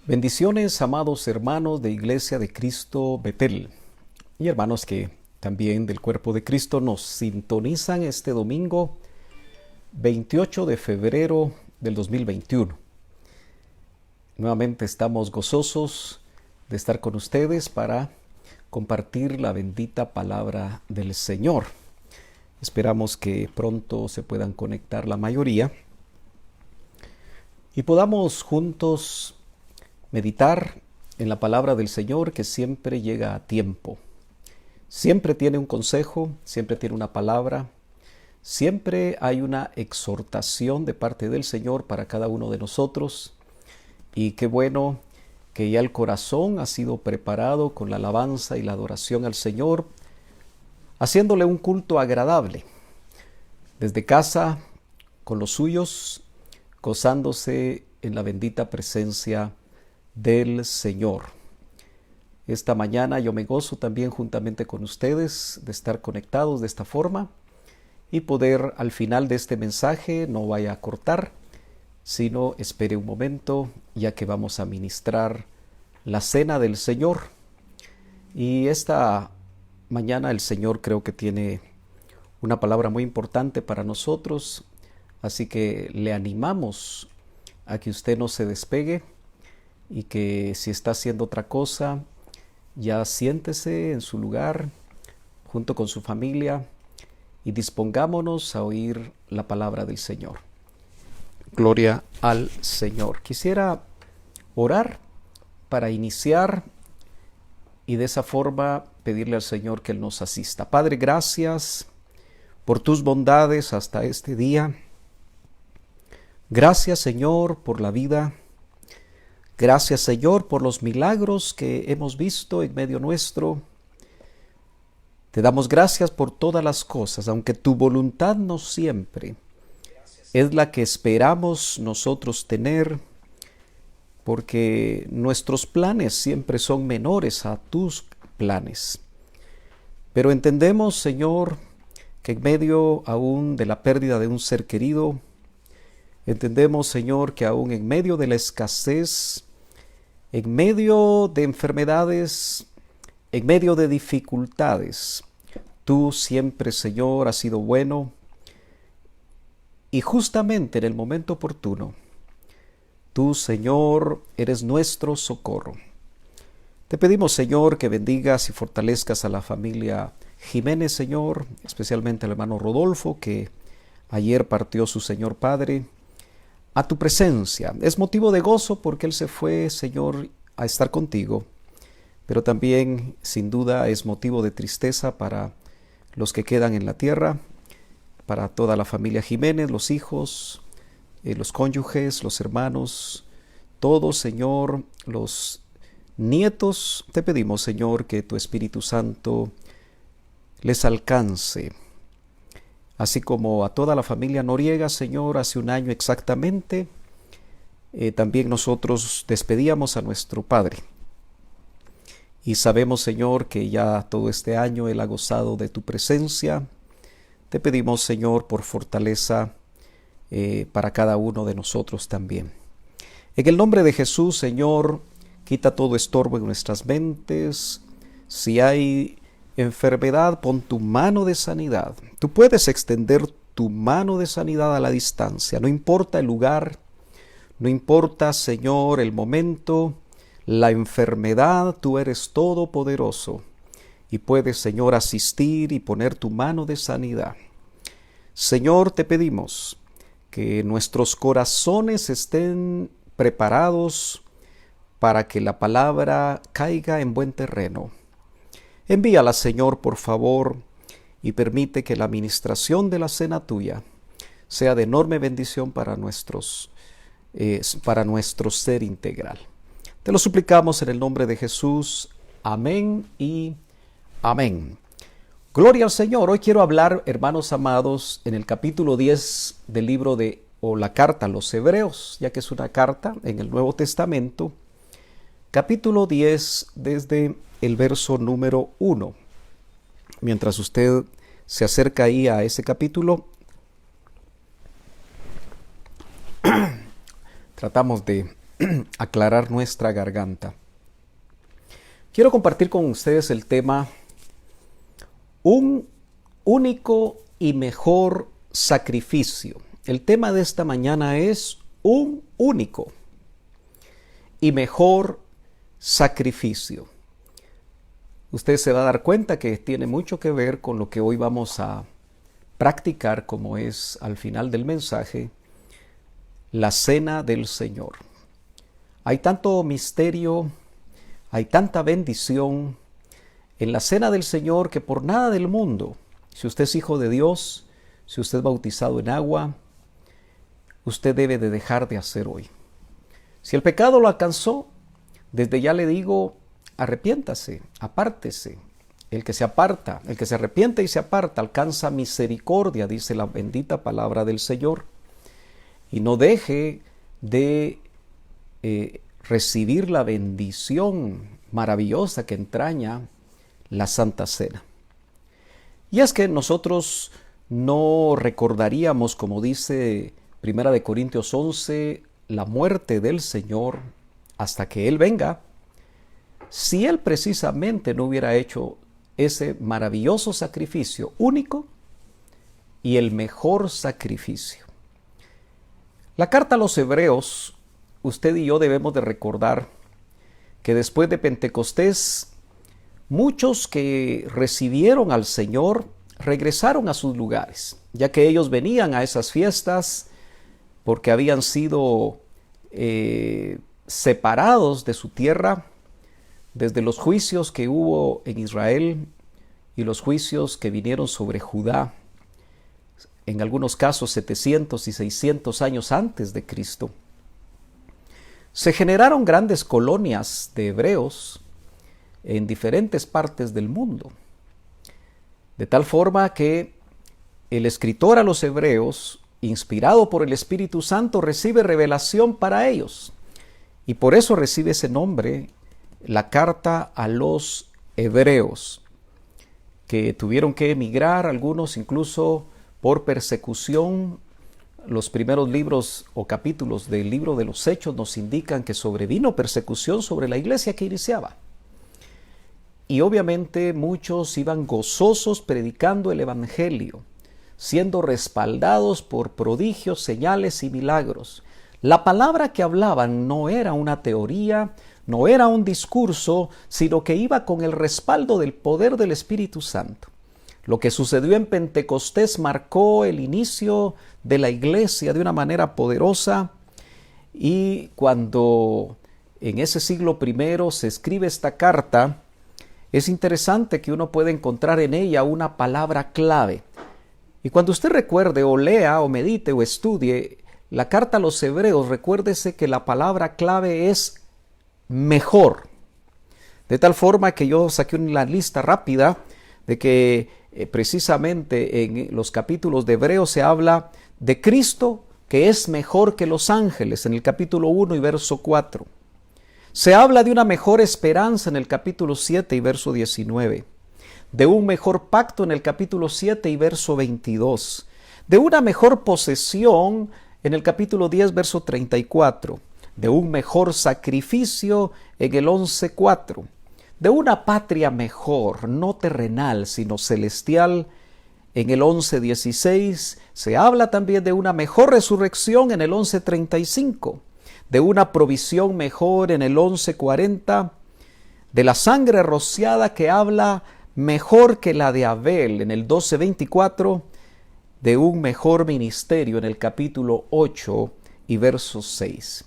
Bendiciones, amados hermanos de Iglesia de Cristo Betel y hermanos que también del cuerpo de Cristo nos sintonizan este domingo 28 de febrero del 2021. Nuevamente estamos gozosos de estar con ustedes para compartir la bendita palabra del Señor. Esperamos que pronto se puedan conectar la mayoría y podamos juntos meditar en la palabra del Señor, que siempre llega a tiempo. Siempre tiene un consejo, siempre tiene una palabra, siempre hay una exhortación de parte del Señor para cada uno de nosotros. Y qué bueno que ya el corazón ha sido preparado con la alabanza y la adoración al Señor, haciéndole un culto agradable, desde casa, con los suyos, gozándose en la bendita presencia del Señor. Esta mañana yo me gozo también juntamente con ustedes de estar conectados de esta forma y poder al final de este mensaje no vaya a cortar, sino espere un momento, ya que vamos a ministrar la cena del Señor. Y esta mañana el Señor creo que tiene una palabra muy importante para nosotros, así que le animamos a que usted no se despegue y que si está haciendo otra cosa, ya siéntese en su lugar junto con su familia y dispongámonos a oír la palabra del Señor. Gloria al Señor. Quisiera orar para iniciar y de esa forma pedirle al Señor que Él nos asista. Padre, gracias por tus bondades hasta este día. Gracias, Señor, por la vida. Gracias, Señor, por los milagros que hemos visto en medio nuestro. Te damos gracias por todas las cosas, aunque tu voluntad no siempre es la que esperamos nosotros tener, porque nuestros planes siempre son menores a tus planes. Pero entendemos, Señor, que en medio aún de la pérdida de un ser querido, entendemos, Señor, que aún en medio de la escasez, en medio de enfermedades, en medio de dificultades, tú siempre, Señor, has sido bueno y justamente en el momento oportuno, tú, Señor, eres nuestro socorro. Te pedimos, Señor, que bendigas y fortalezcas a la familia Jiménez, Señor, especialmente al hermano Rodolfo, que ayer partió su Señor Padre, a tu presencia. Es motivo de gozo porque Él se fue, Señor, a estar contigo, pero también, sin duda, es motivo de tristeza para los que quedan en la tierra, para toda la familia Jiménez, los hijos, los cónyuges, los hermanos, todos, Señor, los nietos. Te pedimos, Señor, que tu Espíritu Santo les alcance, así como a toda la familia Noriega, Señor, hace un año exactamente, también nosotros despedíamos a nuestro Padre. Y sabemos, Señor, que ya todo este año Él ha gozado de tu presencia. Te pedimos, Señor, por fortaleza para cada uno de nosotros también. En el nombre de Jesús, Señor, quita todo estorbo en nuestras mentes. Si hay enfermedad, pon tu mano de sanidad. Tú puedes extender tu mano de sanidad a la distancia. No importa el lugar, no importa, Señor, el momento, la enfermedad, tú eres todopoderoso y puedes, Señor, asistir y poner tu mano de sanidad. Señor, te pedimos que nuestros corazones estén preparados para que la palabra caiga en buen terreno. Envíala, Señor, por favor, y permite que la administración de la cena tuya sea de enorme bendición para nuestro ser integral. Te lo suplicamos en el nombre de Jesús. Amén y amén. Gloria al Señor. Hoy quiero hablar, hermanos amados, en el capítulo 10 del libro o la carta a los Hebreos, ya que es una carta en el Nuevo Testamento. Capítulo 10 desde el verso número 1. Mientras usted se acerca ahí a ese capítulo, tratamos de aclarar nuestra garganta. Quiero compartir con ustedes el tema un único y mejor sacrificio. El tema de esta mañana es un único y mejor sacrificio. Usted se va a dar cuenta que tiene mucho que ver con lo que hoy vamos a practicar, como es al final del mensaje, la cena del Señor. Hay tanto misterio, hay tanta bendición en la cena del Señor que por nada del mundo, si usted es hijo de Dios, si usted es bautizado en agua, usted debe de dejar de hacer hoy. Si el pecado lo alcanzó, desde ya le digo, arrepiéntase, apártese. El que se aparta, el que se arrepiente y se aparta, alcanza misericordia, dice la bendita palabra del Señor. Y no deje de recibir la bendición maravillosa que entraña la Santa Cena. Y es que nosotros no recordaríamos, como dice 1 Corintios 11, la muerte del Señor hasta que Él venga, si Él precisamente no hubiera hecho ese maravilloso sacrificio único y el mejor sacrificio. La carta a los Hebreos, usted y yo debemos de recordar que después de Pentecostés, muchos que recibieron al Señor regresaron a sus lugares, ya que ellos venían a esas fiestas porque habían sido separados de su tierra desde los juicios que hubo en Israel y los juicios que vinieron sobre Judá, en algunos casos 700 y 600 años antes de Cristo. Se generaron grandes colonias de hebreos en diferentes partes del mundo, de tal forma que el escritor a los hebreos, inspirado por el Espíritu Santo, recibe revelación para ellos, y por eso recibe ese nombre, la carta a los hebreos, que tuvieron que emigrar, algunos incluso por persecución. Los primeros libros o capítulos del libro de los Hechos nos indican que sobrevino persecución sobre la iglesia que iniciaba. Y obviamente muchos iban gozosos predicando el evangelio, siendo respaldados por prodigios, señales y milagros. La palabra que hablaban no era una teoría, no era un discurso, sino que iba con el respaldo del poder del Espíritu Santo. Lo que sucedió en Pentecostés marcó el inicio de la iglesia de una manera poderosa, y cuando en ese siglo I se escribe esta carta, es interesante que uno puede encontrar en ella una palabra clave. Y cuando usted recuerde o lea o medite o estudie la carta a los Hebreos, recuérdese que la palabra clave es mejor. De tal forma que yo saqué una lista rápida de que precisamente en los capítulos de Hebreos se habla de Cristo, que es mejor que los ángeles, en el capítulo 1 y verso 4. Se habla de una mejor esperanza en el capítulo 7 y verso 19. De un mejor pacto en el capítulo 7 y verso 22. De una mejor posesión en el capítulo 10, verso 34. De un mejor sacrificio en el 11:4. De una patria mejor, no terrenal, sino celestial, en el 11:16. Se habla también de una mejor resurrección en el 11:35. De una provisión mejor en el 11:40. De la sangre rociada que habla mejor que la de Abel en el 12:24. De un mejor ministerio en el capítulo 8 y verso 6.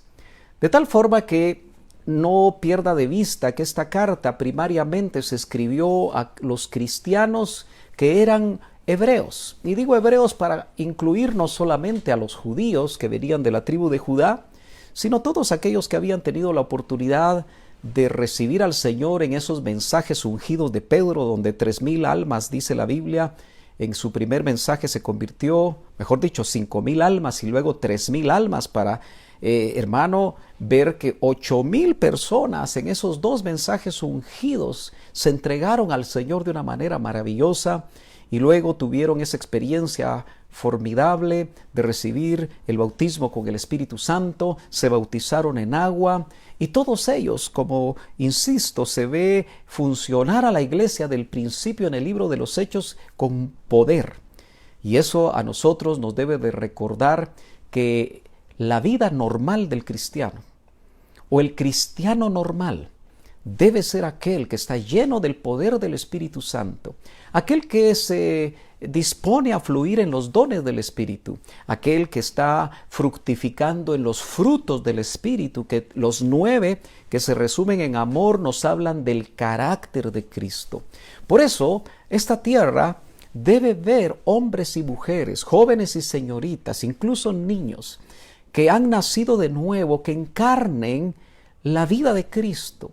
De tal forma que no pierda de vista que esta carta primariamente se escribió a los cristianos que eran hebreos. Y digo hebreos para incluir no solamente a los judíos que venían de la tribu de Judá, sino todos aquellos que habían tenido la oportunidad de recibir al Señor en esos mensajes ungidos de Pedro, donde 3,000 almas, dice la Biblia, en su primer mensaje se convirtió, mejor dicho, 5,000 almas y luego 3,000 almas para, hermano, ver que 8,000 personas en esos dos mensajes ungidos se entregaron al Señor de una manera maravillosa y luego tuvieron esa experiencia formidable de recibir el bautismo con el Espíritu Santo, se bautizaron en agua, y todos ellos, como insisto, se ve funcionar a la iglesia del principio en el libro de los Hechos con poder. Y eso a nosotros nos debe de recordar que la vida normal del cristiano, o el cristiano normal, debe ser aquel que está lleno del poder del Espíritu Santo, aquel que se dispone a fluir en los dones del Espíritu, aquel que está fructificando en los frutos del Espíritu, que los 9 que se resumen en amor nos hablan del carácter de Cristo. Por eso, esta tierra debe ver hombres y mujeres, jóvenes y señoritas, incluso niños, que han nacido de nuevo, que encarnen la vida de Cristo.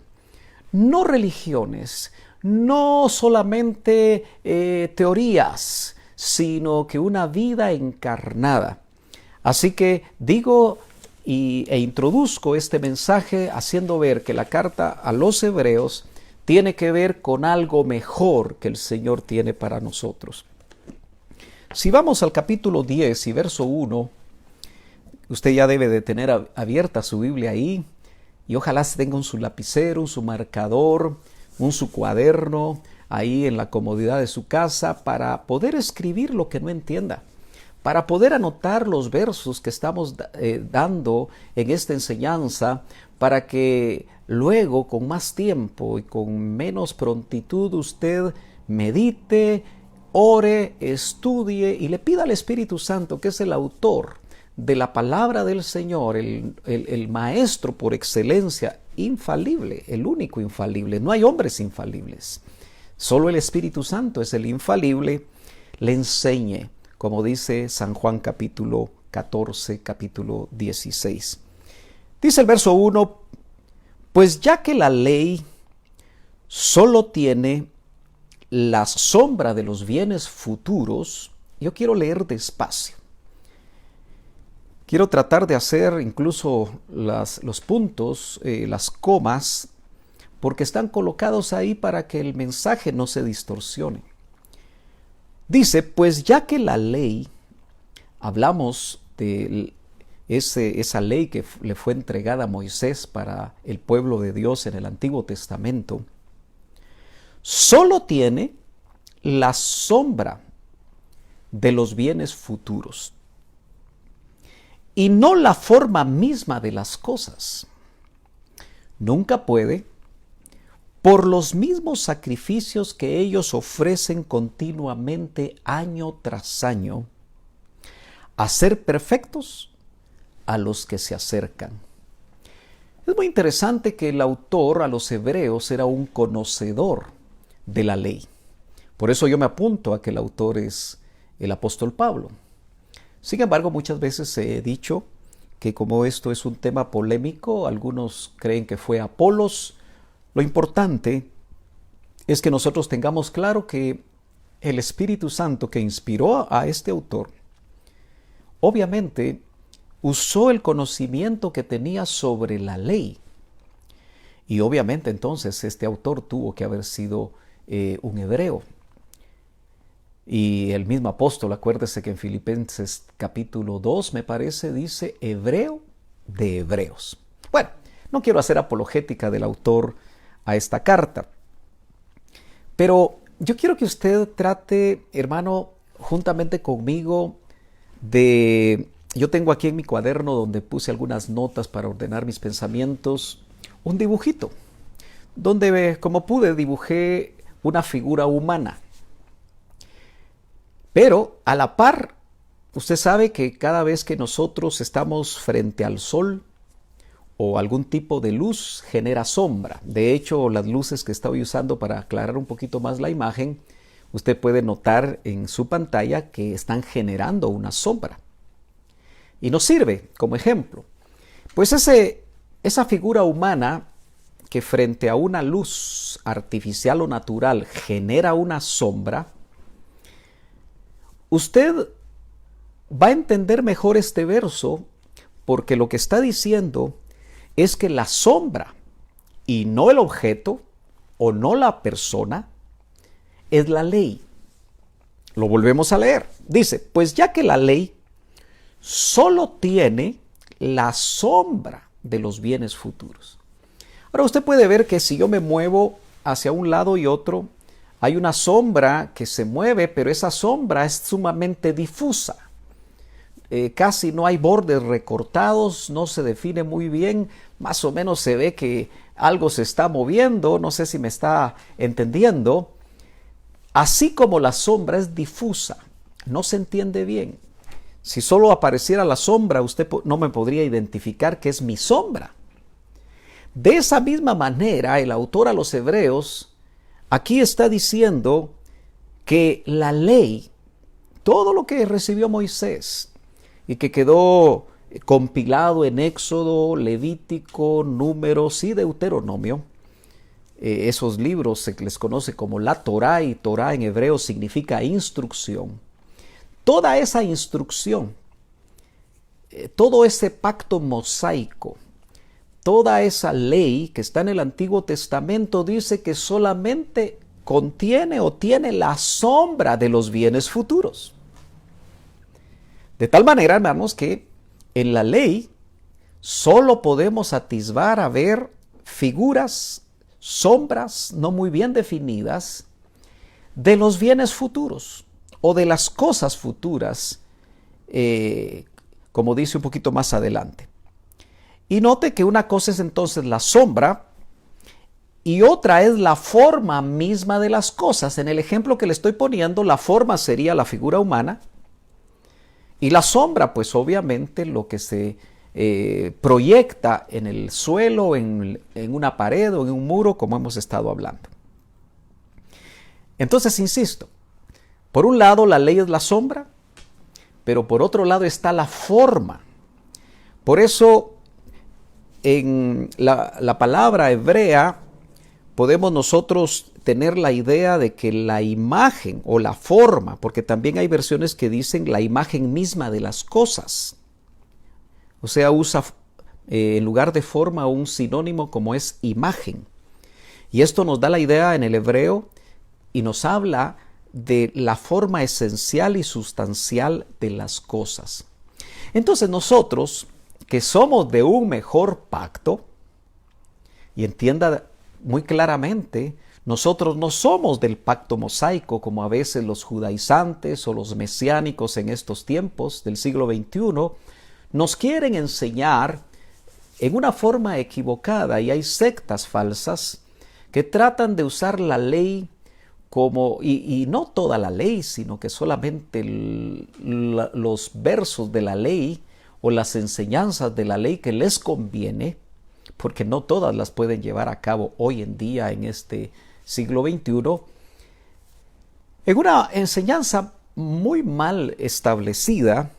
No religiones, no solamente teorías, sino que una vida encarnada. Así que digo e introduzco este mensaje haciendo ver que la carta a los Hebreos tiene que ver con algo mejor que el Señor tiene para nosotros. Si vamos al capítulo 10 y verso 1, usted ya debe de tener abierta su Biblia ahí, y ojalá tenga su lapicero, su marcador, su cuaderno ahí en la comodidad de su casa para poder escribir lo que no entienda, para poder anotar los versos que estamos dando en esta enseñanza, para que luego con más tiempo y con menos prontitud usted medite, ore, estudie y le pida al Espíritu Santo, que es el autor de la palabra del Señor, el maestro por excelencia, infalible, el único infalible. No hay hombres infalibles. Solo el Espíritu Santo es el infalible. Le enseñe, como dice San Juan capítulo 14, capítulo 16. Dice el verso 1, pues ya que la ley solo tiene la sombra de los bienes futuros, yo quiero leer despacio. Quiero tratar de hacer incluso los puntos, las comas, porque están colocados ahí para que el mensaje no se distorsione. Dice, pues ya que la ley, hablamos de esa ley que le fue entregada a Moisés para el pueblo de Dios en el Antiguo Testamento, solo tiene la sombra de los bienes futuros y no la forma misma de las cosas. Nunca puede, por los mismos sacrificios que ellos ofrecen continuamente año tras año, hacer perfectos a los que se acercan. Es muy interesante que el autor a los hebreos era un conocedor de la ley. Por eso yo me apunto a que el autor es el apóstol Pablo. Sin embargo, muchas veces he dicho que como esto es un tema polémico, algunos creen que fue Apolos. Lo importante es que nosotros tengamos claro que el Espíritu Santo que inspiró a este autor, obviamente usó el conocimiento que tenía sobre la ley. Y obviamente entonces este autor tuvo que haber sido un hebreo. Y el mismo apóstol, acuérdese que en Filipenses capítulo 2, me parece, dice hebreo de hebreos. Bueno, no quiero hacer apologética del autor a esta carta, pero yo quiero que usted trate, hermano, juntamente conmigo yo tengo aquí en mi cuaderno donde puse algunas notas para ordenar mis pensamientos, un dibujito, donde como pude dibujé una figura humana. Pero a la par, usted sabe que cada vez que nosotros estamos frente al sol o algún tipo de luz genera sombra. De hecho, las luces que estoy usando para aclarar un poquito más la imagen, usted puede notar en su pantalla que están generando una sombra. Y nos sirve como ejemplo. Pues esa figura humana que frente a una luz artificial o natural genera una sombra, usted va a entender mejor este verso porque lo que está diciendo es que la sombra y no el objeto o no la persona es la ley. Lo volvemos a leer. Dice, pues ya que la ley solo tiene la sombra de los bienes futuros. Ahora usted puede ver que si yo me muevo hacia un lado y otro, hay una sombra que se mueve, pero esa sombra es sumamente difusa. Casi no hay bordes recortados, no se define muy bien, más o menos se ve que algo se está moviendo, no sé si me está entendiendo. Así como la sombra es difusa, no se entiende bien. Si solo apareciera la sombra, usted no me podría identificar que es mi sombra. De esa misma manera, el autor a los Hebreos aquí está diciendo que la ley, todo lo que recibió Moisés y que quedó compilado en Éxodo, Levítico, Números y Deuteronomio, esos libros se les conoce como la Torá, y Torá en hebreo significa instrucción. Toda esa instrucción, todo ese pacto mosaico, toda esa ley que está en el Antiguo Testamento dice que solamente contiene o tiene la sombra de los bienes futuros. De tal manera, hermanos, que en la ley solo podemos atisbar a ver figuras, sombras no muy bien definidas de los bienes futuros o de las cosas futuras, como dice un poquito más adelante. Y note que una cosa es entonces la sombra y otra es la forma misma de las cosas. En el ejemplo que le estoy poniendo, la forma sería la figura humana y la sombra, pues obviamente lo que se proyecta en el suelo, en una pared o en un muro, como hemos estado hablando. Entonces, insisto, por un lado la ley es la sombra, pero por otro lado está la forma. Por eso en la palabra hebrea podemos nosotros tener la idea de que la imagen o la forma, porque también hay versiones que dicen la imagen misma de las cosas. O sea, usa en lugar de forma un sinónimo como es imagen. Y esto nos da la idea en el hebreo y nos habla de la forma esencial y sustancial de las cosas. Entonces nosotros, que somos de un mejor pacto, y entienda muy claramente, nosotros no somos del pacto mosaico como a veces los judaizantes o los mesiánicos en estos tiempos del siglo XXI nos quieren enseñar en una forma equivocada, y hay sectas falsas que tratan de usar la ley como, y no toda la ley, sino que solamente los versos de la ley o las enseñanzas de la ley que les conviene, porque no todas las pueden llevar a cabo hoy en día en este siglo XXI, en una enseñanza muy mal establecida,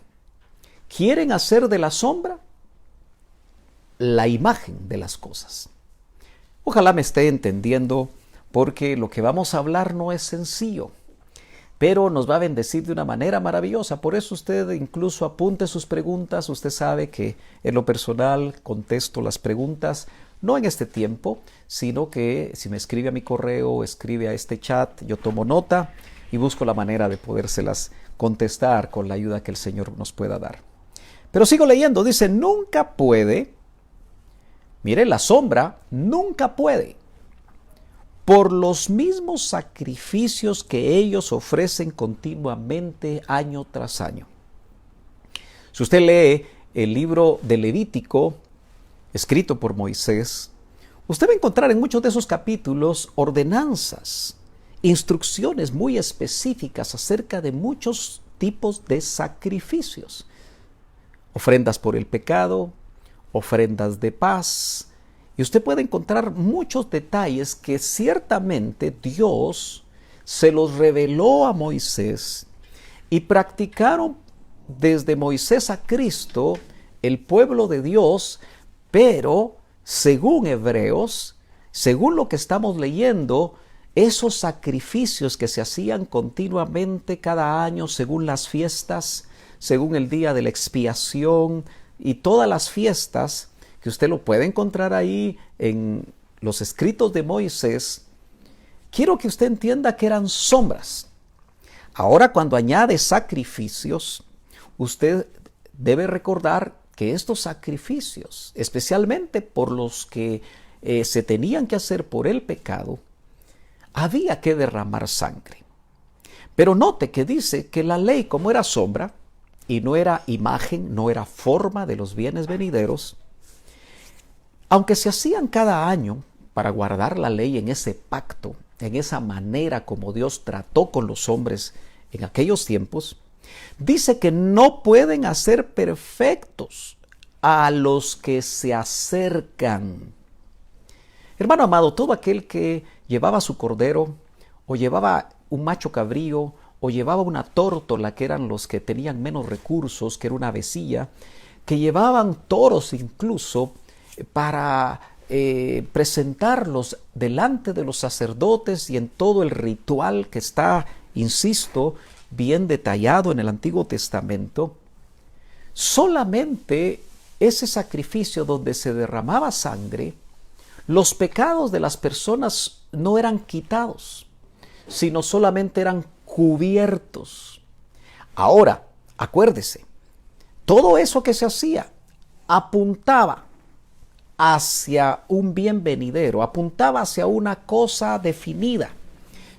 quieren hacer de la sombra la imagen de las cosas. Ojalá me esté entendiendo, porque lo que vamos a hablar no es sencillo, pero nos va a bendecir de una manera maravillosa. Por eso usted incluso apunte sus preguntas. Usted sabe que en lo personal contesto las preguntas, no en este tiempo, sino que si me escribe a mi correo o escribe a este chat, yo tomo nota y busco la manera de podérselas contestar con la ayuda que el Señor nos pueda dar. Pero sigo leyendo, dice, nunca puede, mire, la sombra nunca puede, por los mismos sacrificios que ellos ofrecen continuamente año tras año. Si usted lee el libro de Levítico, escrito por Moisés, usted va a encontrar en muchos de esos capítulos ordenanzas, instrucciones muy específicas acerca de muchos tipos de sacrificios. Ofrendas por el pecado, ofrendas de paz. Y usted puede encontrar muchos detalles que ciertamente Dios se los reveló a Moisés y practicaron desde Moisés a Cristo el pueblo de Dios, pero según Hebreos, según lo que estamos leyendo, esos sacrificios que se hacían continuamente cada año según las fiestas, según el día de la expiación y todas las fiestas, que usted lo puede encontrar ahí en los escritos de Moisés, quiero que usted entienda que eran sombras. Ahora, cuando añade sacrificios, usted debe recordar que estos sacrificios, especialmente por los que se tenían que hacer por el pecado, había que derramar sangre. Pero note que dice que la ley, como era sombra y no era imagen, no era forma de los bienes venideros, aunque se hacían cada año para guardar la ley en ese pacto, en esa manera como Dios trató con los hombres en aquellos tiempos, dice que no pueden hacer perfectos a los que se acercan. Hermano amado, todo aquel que llevaba su cordero o llevaba un macho cabrío o llevaba una tórtola, que eran los que tenían menos recursos, que era una avecilla, que llevaban toros incluso para presentarlos delante de los sacerdotes y en todo el ritual que está, insisto, bien detallado en el Antiguo Testamento. Solamente ese sacrificio donde se derramaba sangre, los pecados de las personas no eran quitados, sino solamente eran cubiertos. Ahora, acuérdese, todo eso que se hacía apuntaba hacia un bien venidero, apuntaba hacia una cosa definida.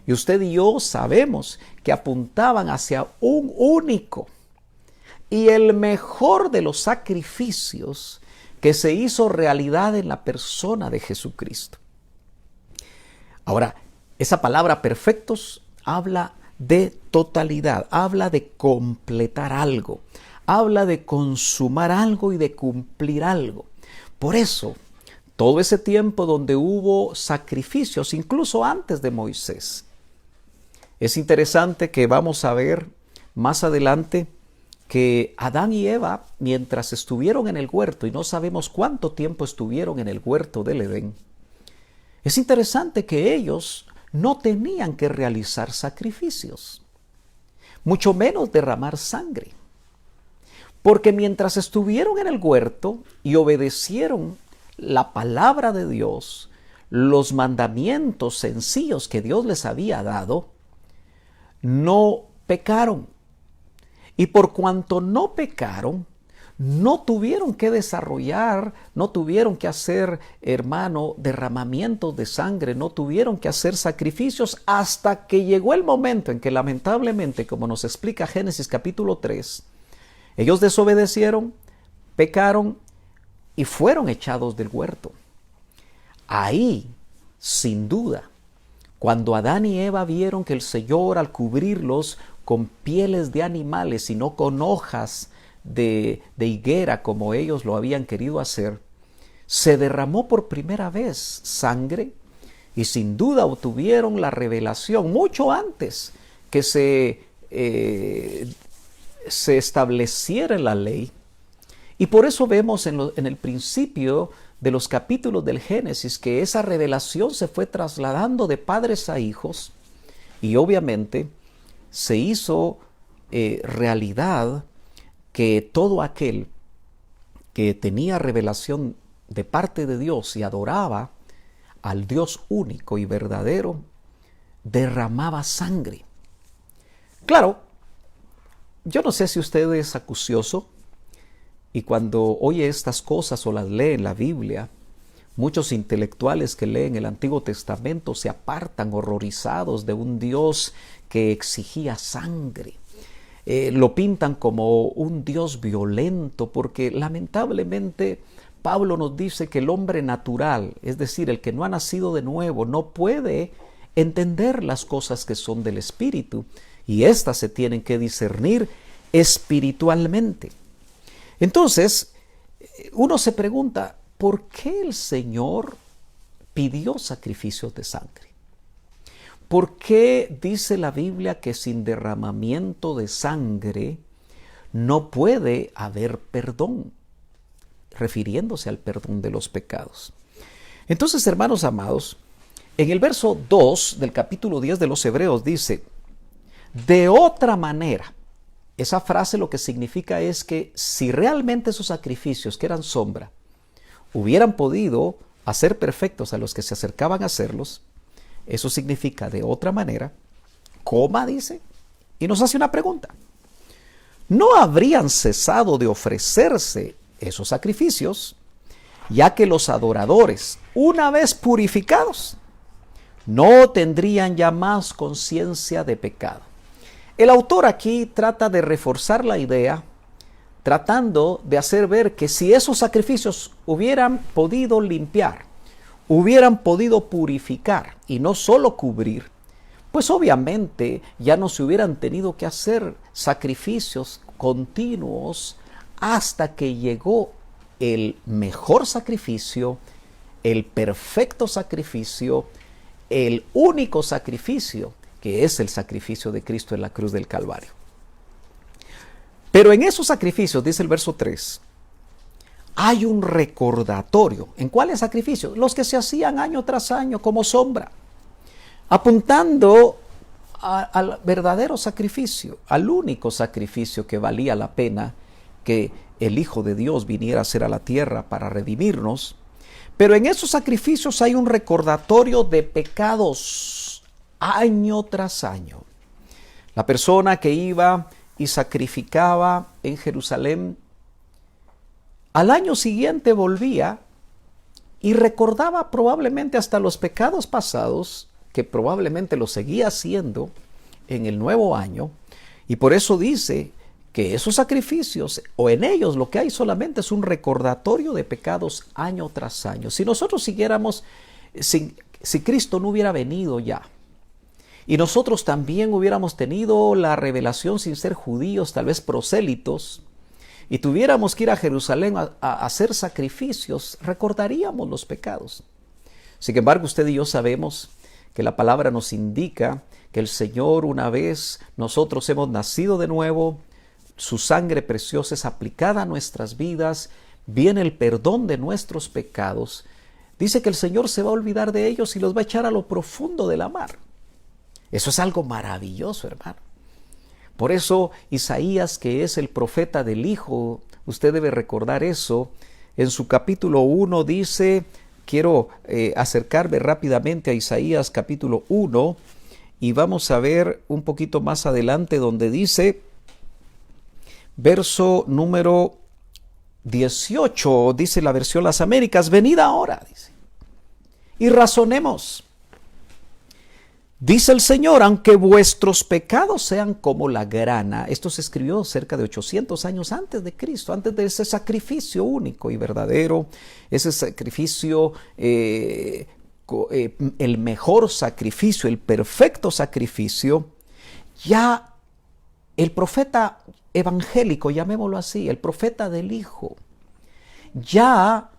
Y usted y yo sabemos que apuntaban hacia un único y el mejor de los sacrificios que se hizo realidad en la persona de Jesucristo. Ahora, esa palabra perfectos habla de totalidad, habla de completar algo, habla de consumar algo y de cumplir algo. Por eso, todo ese tiempo donde hubo sacrificios, incluso antes de Moisés, es interesante que vamos a ver más adelante que Adán y Eva, mientras estuvieron en el huerto, y no sabemos cuánto tiempo estuvieron en el huerto del Edén, es interesante que ellos no tenían que realizar sacrificios, mucho menos derramar sangre. Porque mientras estuvieron en el huerto y obedecieron la palabra de Dios, los mandamientos sencillos que Dios les había dado, no pecaron. Y por cuanto no pecaron, no tuvieron que desarrollar, no tuvieron que hacer, hermano, derramamientos de sangre, no tuvieron que hacer sacrificios hasta que llegó el momento en que lamentablemente, como nos explica Génesis capítulo 3, ellos desobedecieron, pecaron y fueron echados del huerto. Ahí, sin duda, cuando Adán y Eva vieron que el Señor, al cubrirlos con pieles de animales y no con hojas de higuera como ellos lo habían querido hacer, se derramó por primera vez sangre y sin duda obtuvieron la revelación mucho antes que se estableciera la ley. Y por eso vemos en el principio de los capítulos del Génesis que esa revelación se fue trasladando de padres a hijos y obviamente se hizo realidad que todo aquel que tenía revelación de parte de Dios y adoraba al Dios único y verdadero, derramaba sangre. Claro, yo no sé si usted es acucioso y cuando oye estas cosas o las lee en la Biblia, muchos intelectuales que leen el Antiguo Testamento se apartan horrorizados de un Dios que exigía sangre. Lo pintan como un Dios violento porque lamentablemente Pablo nos dice que el hombre natural, es decir, el que no ha nacido de nuevo, no puede entender las cosas que son del Espíritu y éstas se tienen que discernir espiritualmente. Entonces, uno se pregunta, ¿por qué el Señor pidió sacrificios de sangre? ¿Por qué dice la Biblia que sin derramamiento de sangre no puede haber perdón? Refiriéndose al perdón de los pecados. Entonces, hermanos amados, en el verso 2 del capítulo 10 de los Hebreos dice, de otra manera, esa frase lo que significa es que si realmente esos sacrificios que eran sombra hubieran podido hacer perfectos a los que se acercaban a hacerlos, eso significa de otra manera, coma dice, Y nos hace una pregunta. ¿No habrían cesado de ofrecerse esos sacrificios, ya que los adoradores, una vez purificados, no tendrían ya más conciencia de pecado? El autor aquí trata de reforzar la idea, tratando de hacer ver que si esos sacrificios hubieran podido limpiar, hubieran podido purificar y no solo cubrir, pues obviamente ya no se hubieran tenido que hacer sacrificios continuos hasta que llegó el mejor sacrificio, el perfecto sacrificio, el único sacrificio, que es el sacrificio de Cristo en la cruz del Calvario. Pero en esos sacrificios, dice el verso 3, hay un recordatorio. ¿En cuáles sacrificios? Los que se hacían año tras año como sombra, apuntando al verdadero sacrificio, al único sacrificio que valía la pena que el Hijo de Dios viniera a hacer a la tierra para redimirnos. Pero en esos sacrificios hay un recordatorio de pecados año tras año. La persona que iba y sacrificaba en Jerusalén, al año siguiente volvía y recordaba probablemente hasta los pecados pasados, que probablemente lo seguía haciendo en el nuevo año, y por eso dice que esos sacrificios, o en ellos lo que hay solamente es un recordatorio de pecados año tras año. Si nosotros siguiéramos, si Cristo no hubiera venido ya, y nosotros también hubiéramos tenido la revelación sin ser judíos, tal vez prosélitos, y tuviéramos que ir a Jerusalén a hacer sacrificios, recordaríamos los pecados. Sin embargo, usted y yo sabemos que la palabra nos indica que el Señor, una vez nosotros hemos nacido de nuevo, su sangre preciosa es aplicada a nuestras vidas, viene el perdón de nuestros pecados. Dice que el Señor se va a olvidar de ellos y los va a echar a lo profundo de la mar. Eso es algo maravilloso, hermano. Por eso Isaías, que es el profeta del Hijo, usted debe recordar eso, en su capítulo 1 dice, quiero acercarme rápidamente a Isaías capítulo 1 y vamos a ver un poquito más adelante donde dice, verso número 18, dice la versión Las Américas, venid ahora, dice, y razonemos. Dice el Señor, aunque vuestros pecados sean como la grana. Esto se escribió cerca de 800 años antes de Cristo, antes de ese sacrificio único y verdadero, ese sacrificio, el mejor sacrificio, el perfecto sacrificio. Ya el profeta evangélico, llamémoslo así, el profeta del Hijo, ya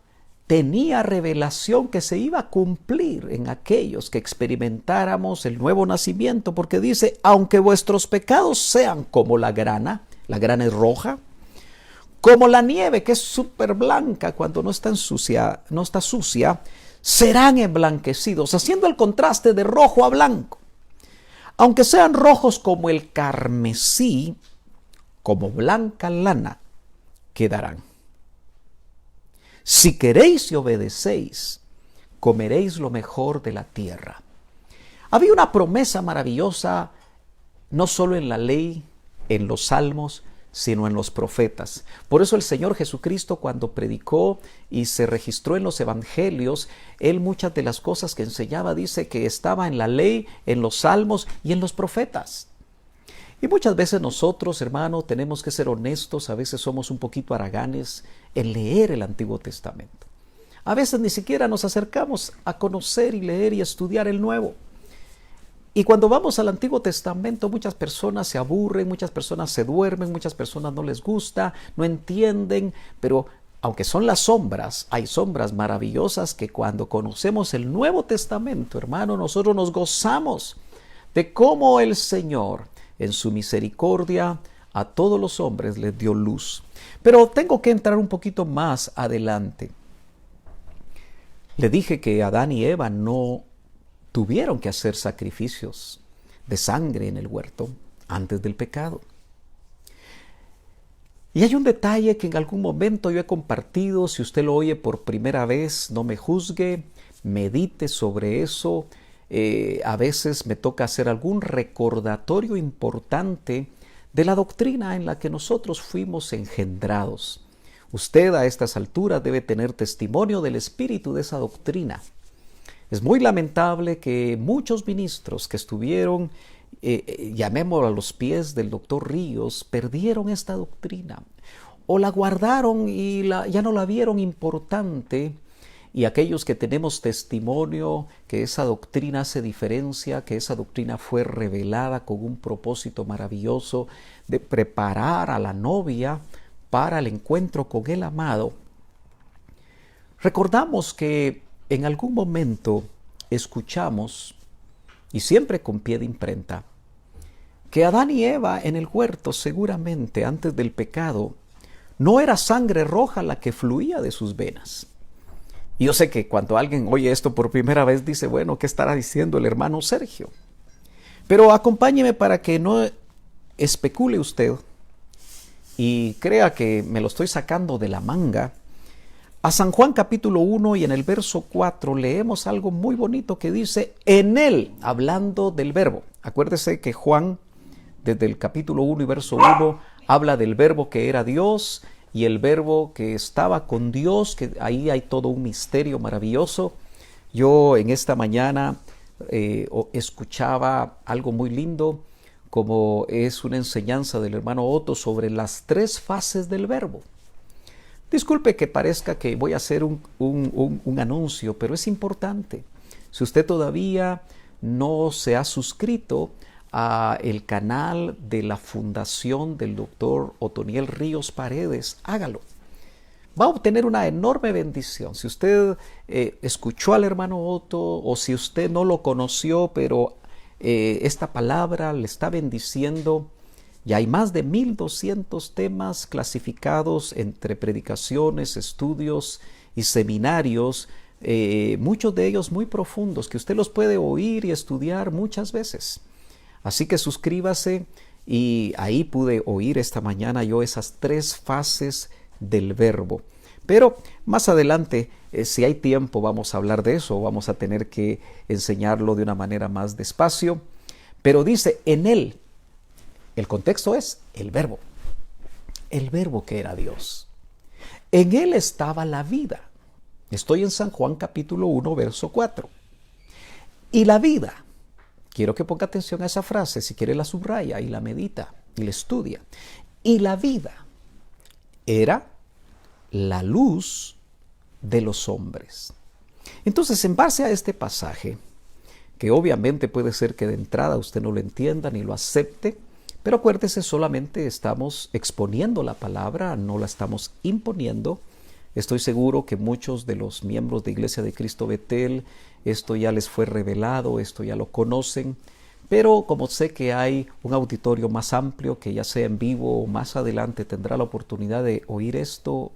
tenía revelación que se iba a cumplir en aquellos que experimentáramos el nuevo nacimiento, porque dice, aunque vuestros pecados sean como la grana es roja, como la nieve que es súper blanca cuando no está sucia, serán emblanquecidos, haciendo el contraste de rojo a blanco. Aunque sean rojos como el carmesí, como blanca lana, quedarán. Si queréis y obedecéis, comeréis lo mejor de la tierra. Había una promesa maravillosa, no solo en la ley, en los salmos, sino en los profetas. Por eso el Señor Jesucristo, cuando predicó y se registró en los evangelios, Él muchas de las cosas que enseñaba dice que estaba en la ley, en los salmos y en los profetas. Y muchas veces nosotros, hermano, tenemos que ser honestos, a veces somos un poquito haraganes en leer el Antiguo Testamento. A veces ni siquiera nos acercamos a conocer y leer y estudiar el Nuevo. Y cuando vamos al Antiguo Testamento, muchas personas se aburren, muchas personas se duermen, muchas personas no les gusta, no entienden, pero aunque son las sombras, hay sombras maravillosas que cuando conocemos el Nuevo Testamento, hermano, nosotros nos gozamos de cómo el Señor, en su misericordia, a todos los hombres les dio luz. Pero tengo que entrar un poquito más adelante. Le dije que Adán y Eva no tuvieron que hacer sacrificios de sangre en el huerto antes del pecado. Y hay un detalle que en algún momento yo he compartido. Si usted lo oye por primera vez, no me juzgue, medite sobre eso. a veces me toca hacer algún recordatorio importante de la doctrina en la que nosotros fuimos engendrados. Usted a estas alturas debe tener testimonio del espíritu de esa doctrina. Es muy lamentable que muchos ministros que estuvieron, llamémoslo a los pies del doctor Ríos, perdieron esta doctrina o la guardaron y ya no la vieron importante. Y aquellos que tenemos testimonio que esa doctrina hace diferencia, que esa doctrina fue revelada con un propósito maravilloso de preparar a la novia para el encuentro con el amado, recordamos que en algún momento escuchamos, y siempre con pie de imprenta, que Adán y Eva en el huerto, seguramente antes del pecado, no era sangre roja la que fluía de sus venas. Y yo sé que cuando alguien oye esto por primera vez dice, bueno, ¿qué estará diciendo el hermano Sergio? Pero acompáñeme para que no especule usted y crea que me lo estoy sacando de la manga. A San Juan capítulo 1 y en el verso 4 leemos algo muy bonito que dice, en él, hablando del verbo. Acuérdese que Juan, desde el capítulo 1 y verso 1, habla del verbo que era Dios y el verbo que estaba con Dios, que ahí hay todo un misterio maravilloso. Yo en esta mañana escuchaba algo muy lindo, como es una enseñanza del hermano Otto sobre las 3 fases del verbo. Disculpe que parezca que voy a hacer un anuncio, pero es importante. Si usted todavía no se ha suscrito a el canal de la Fundación del Dr. Otoniel Ríos Paredes, hágalo. Va a obtener una enorme bendición. Si usted escuchó al hermano Otto o si usted no lo conoció, pero esta palabra le está bendiciendo, ya hay más de 1200 temas clasificados entre predicaciones, estudios y seminarios, muchos de ellos muy profundos, que usted los puede oír y estudiar muchas veces. Así que suscríbase y ahí pude oír esta mañana yo esas 3 fases del verbo. Pero más adelante, si hay tiempo, vamos a hablar de eso, vamos a tener que enseñarlo de una manera más despacio. Pero dice, en él, el contexto es el verbo que era Dios. En él estaba la vida. Estoy en San Juan capítulo 1, verso 4. Y la vida, quiero que ponga atención a esa frase, si quiere la subraya y la medita y la estudia. Y la vida era la luz de los hombres. Entonces, en base a este pasaje, que obviamente puede ser que de entrada usted no lo entienda ni lo acepte, pero acuérdese, solamente estamos exponiendo la palabra, no la estamos imponiendo. Estoy seguro que muchos de los miembros de Iglesia de Cristo Betel, esto ya les fue revelado, esto ya lo conocen, pero como sé que hay un auditorio más amplio, que ya sea en vivo o más adelante tendrá la oportunidad de oír esto,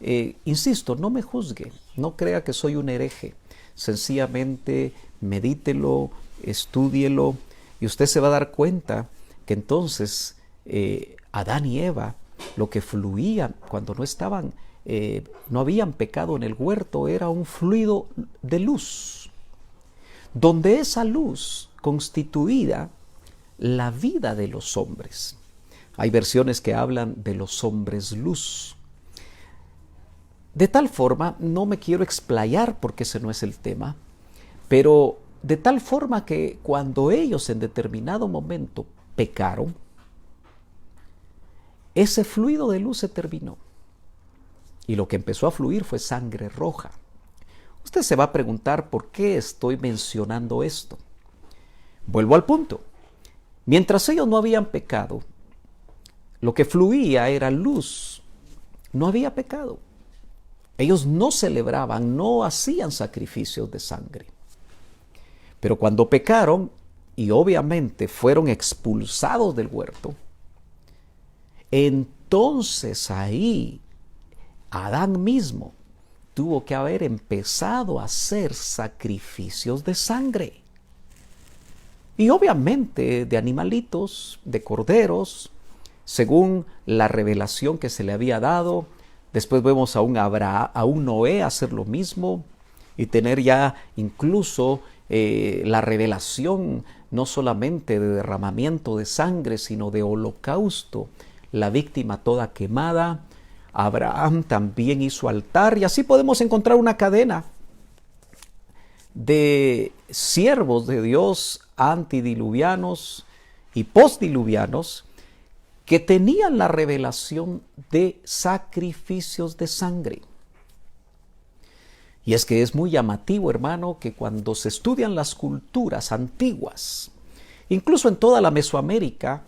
insisto, no me juzgue, no crea que soy un hereje, sencillamente medítelo, estúdielo y usted se va a dar cuenta que entonces Adán y Eva, lo que fluía cuando no habían pecado en el huerto, era un fluido de luz, donde esa luz constituía la vida de los hombres. Hay versiones que hablan de los hombres luz. De tal forma, no me quiero explayar porque ese no es el tema, pero de tal forma que cuando ellos en determinado momento pecaron, ese fluido de luz se terminó y lo que empezó a fluir fue sangre roja. Usted se va a preguntar por qué estoy mencionando esto. Vuelvo al punto. Mientras ellos no habían pecado, lo que fluía era luz, no había pecado. Ellos no celebraban, no hacían sacrificios de sangre. Pero cuando pecaron, y obviamente fueron expulsados del huerto, entonces ahí Adán mismo tuvo que haber empezado a hacer sacrificios de sangre. Y obviamente de animalitos, de corderos, según la revelación que se le había dado. Después vemos a un Noé hacer lo mismo y tener ya incluso la revelación no solamente de derramamiento de sangre, sino de holocausto, la víctima toda quemada. Abraham también hizo altar, y así podemos encontrar una cadena de siervos de Dios antidiluvianos y postdiluvianos que tenían la revelación de sacrificios de sangre. Y es que es muy llamativo, hermano, que cuando se estudian las culturas antiguas, incluso en toda la Mesoamérica,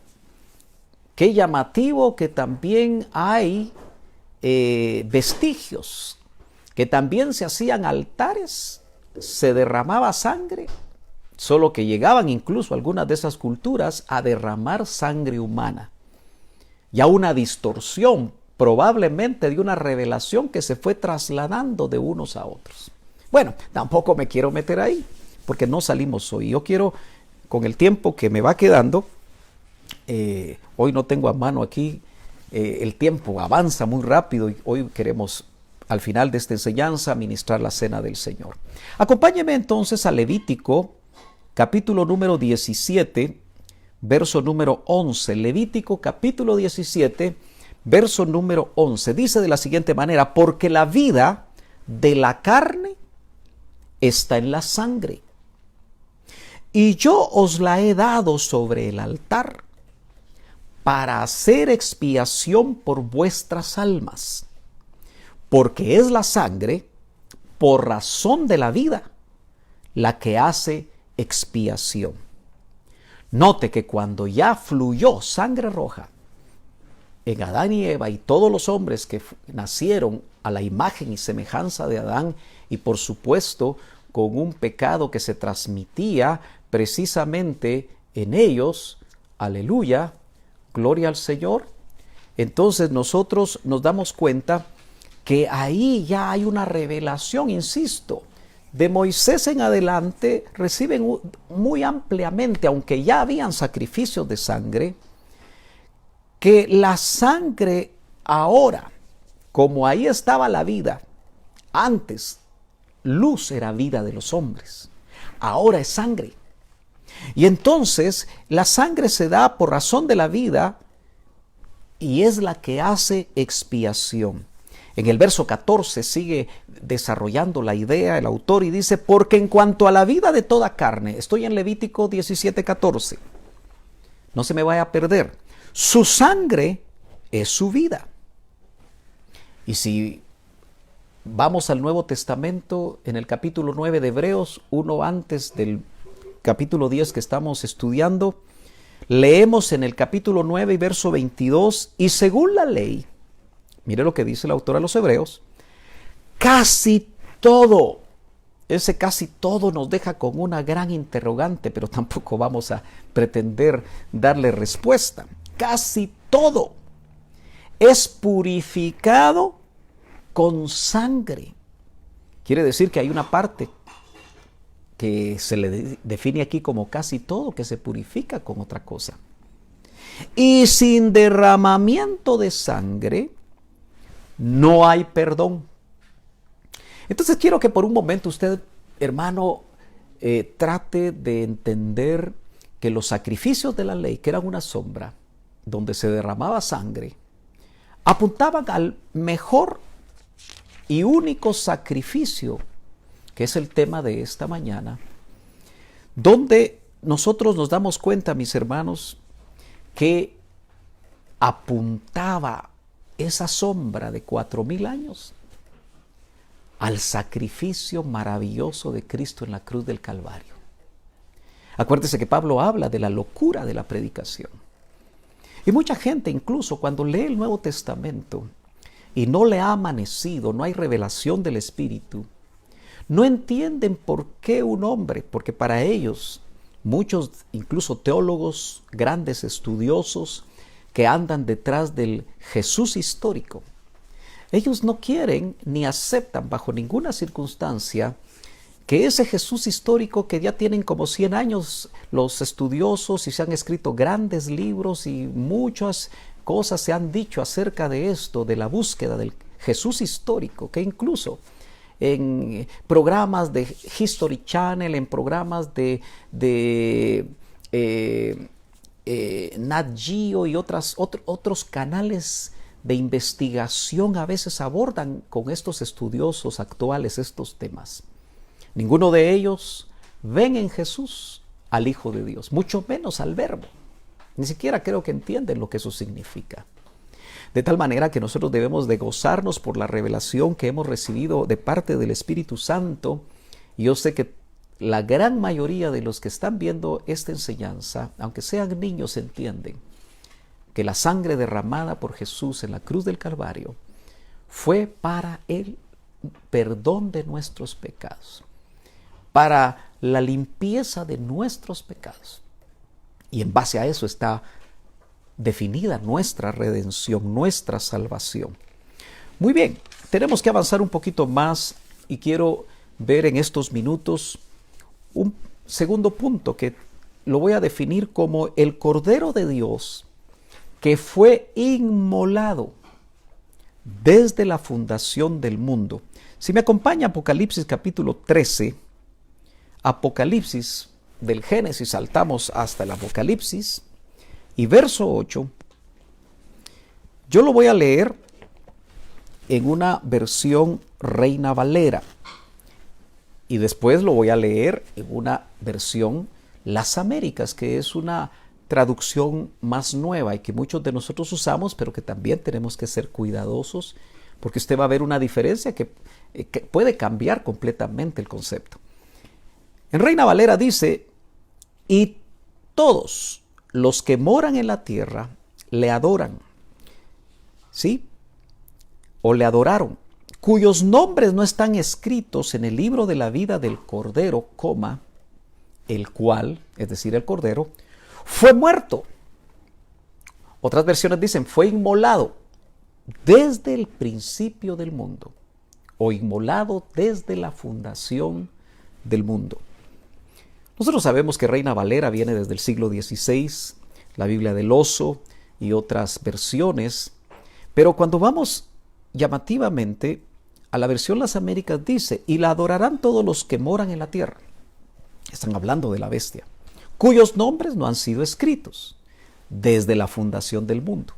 qué llamativo que también hay vestigios, que también se hacían altares, se derramaba sangre, solo que llegaban incluso algunas de esas culturas a derramar sangre humana. Ya una distorsión probablemente de una revelación que se fue trasladando de unos a otros. Bueno, tampoco me quiero meter ahí, porque no salimos hoy. Yo quiero, con el tiempo que me va quedando, hoy no tengo a mano aquí, el tiempo avanza muy rápido y hoy queremos, al final de esta enseñanza, ministrar la cena del Señor. Acompáñeme entonces a Levítico, capítulo número 17, verso número 11. Levítico, capítulo 17, verso número 11. Dice de la siguiente manera: porque la vida de la carne está en la sangre, y yo os la he dado sobre el altar para hacer expiación por vuestras almas, porque es la sangre, por razón de la vida, la que hace expiación. Note que cuando ya fluyó sangre roja en Adán y Eva y todos los hombres que nacieron a la imagen y semejanza de Adán, y por supuesto con un pecado que se transmitía precisamente en ellos, aleluya, gloria al Señor, entonces nosotros nos damos cuenta que ahí ya hay una revelación, insisto, de Moisés en adelante reciben muy ampliamente, aunque ya habían sacrificios de sangre, que la sangre ahora, como ahí estaba la vida, antes luz era vida de los hombres, ahora es sangre. Y entonces la sangre se da por razón de la vida y es la que hace expiación. En el verso 14 sigue desarrollando la idea el autor y dice: porque en cuanto a la vida de toda carne, estoy en Levítico 17:14, no se me vaya a perder, su sangre es su vida. Y si vamos al Nuevo Testamento, en el capítulo 9 de Hebreos, uno antes del capítulo 10 que estamos estudiando, leemos en el capítulo 9 y verso 22, y según la ley, mire lo que dice el autor a los Hebreos, casi todo, ese casi todo nos deja con una gran interrogante, pero tampoco vamos a pretender darle respuesta. Casi todo es purificado con sangre. Quiere decir que hay una parte que se le define aquí como casi todo, que se purifica con otra cosa. Y sin derramamiento de sangre no hay perdón. Entonces quiero que por un momento usted, hermano, trate de entender que los sacrificios de la ley, que eran una sombra, donde se derramaba sangre, apuntaban al mejor y único sacrificio, que es el tema de esta mañana, donde nosotros nos damos cuenta, mis hermanos, que apuntaba esa sombra de 4000 años al sacrificio maravilloso de Cristo en la cruz del Calvario. Acuérdese que Pablo habla de la locura de la predicación. Y mucha gente, incluso cuando lee el Nuevo Testamento y no le ha amanecido, no hay revelación del Espíritu, no entienden por qué un hombre, porque para ellos, muchos incluso teólogos, grandes estudiosos que andan detrás del Jesús histórico, ellos no quieren ni aceptan bajo ninguna circunstancia que ese Jesús histórico que ya tienen como 100 años los estudiosos y se han escrito grandes libros y muchas cosas se han dicho acerca de esto, de la búsqueda del Jesús histórico, que incluso en programas de History Channel, en programas de Nat Geo y otros canales de investigación a veces abordan con estos estudiosos actuales estos temas. Ninguno de ellos ven en Jesús al Hijo de Dios, mucho menos al Verbo. Ni siquiera creo que entienden lo que eso significa. De tal manera que nosotros debemos de gozarnos por la revelación que hemos recibido de parte del Espíritu Santo. Y yo sé que la gran mayoría de los que están viendo esta enseñanza, aunque sean niños, entienden que la sangre derramada por Jesús en la cruz del Calvario fue para el perdón de nuestros pecados, para la limpieza de nuestros pecados. Y en base a eso está definida nuestra redención, nuestra salvación. Muy bien, tenemos que avanzar un poquito más y quiero ver en estos minutos un segundo punto que lo voy a definir como el Cordero de Dios que fue inmolado desde la fundación del mundo. Si me acompaña Apocalipsis capítulo 13, Apocalipsis del Génesis, saltamos hasta el Apocalipsis y verso 8, yo lo voy a leer en una versión Reina Valera y después lo voy a leer en una versión Las Américas, que es una traducción más nueva y que muchos de nosotros usamos, pero que también tenemos que ser cuidadosos porque usted va a ver una diferencia que puede cambiar completamente el concepto. En Reina Valera dice: y todos los que moran en la tierra le adoran, ¿sí? O le adoraron, cuyos nombres no están escritos en el libro de la vida del Cordero, el cual, es decir, el Cordero, fue muerto. Otras versiones dicen fue inmolado desde el principio del mundo, o inmolado desde la fundación del mundo. Nosotros sabemos que Reina Valera viene desde el siglo XVI, la Biblia del Oso y otras versiones, pero cuando vamos llamativamente a la versión Las Américas dice: y la adorarán todos los que moran en la tierra. Están hablando de la bestia, cuyos nombres no han sido escritos desde la fundación del mundo,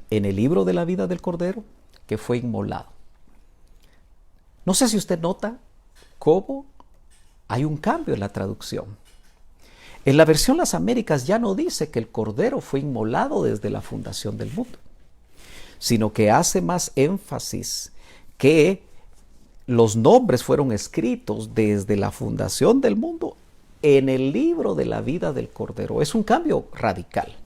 en el libro de la vida del Cordero que fue inmolado. No sé si usted nota cómo hay un cambio en la traducción. En la versión Las Américas ya no dice que el Cordero fue inmolado desde la fundación del mundo, sino que hace más énfasis que los nombres fueron escritos desde la fundación del mundo en el libro de la vida del Cordero. Es un cambio radical.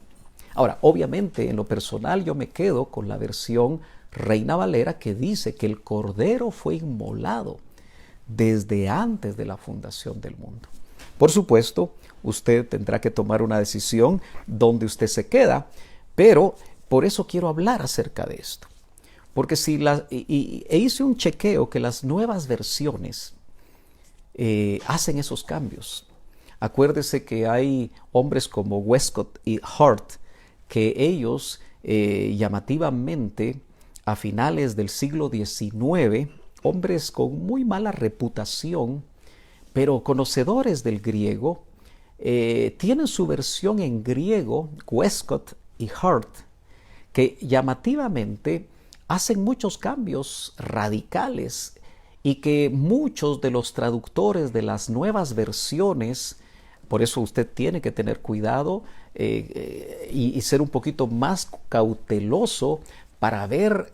Ahora, obviamente, en lo personal yo me quedo con la versión Reina Valera que dice que el Cordero fue inmolado desde antes de la fundación del mundo. Por supuesto, usted tendrá que tomar una decisión donde usted se queda, pero por eso quiero hablar acerca de esto. Porque hice un chequeo que las nuevas versiones hacen esos cambios. Acuérdese que hay hombres como Westcott y Hart que ellos llamativamente a finales del siglo XIX, hombres con muy mala reputación, pero conocedores del griego, tienen su versión en griego, Westcott y Hart, que llamativamente hacen muchos cambios radicales y que muchos de los traductores de las nuevas versiones, por eso usted tiene que tener cuidado y ser un poquito más cauteloso para ver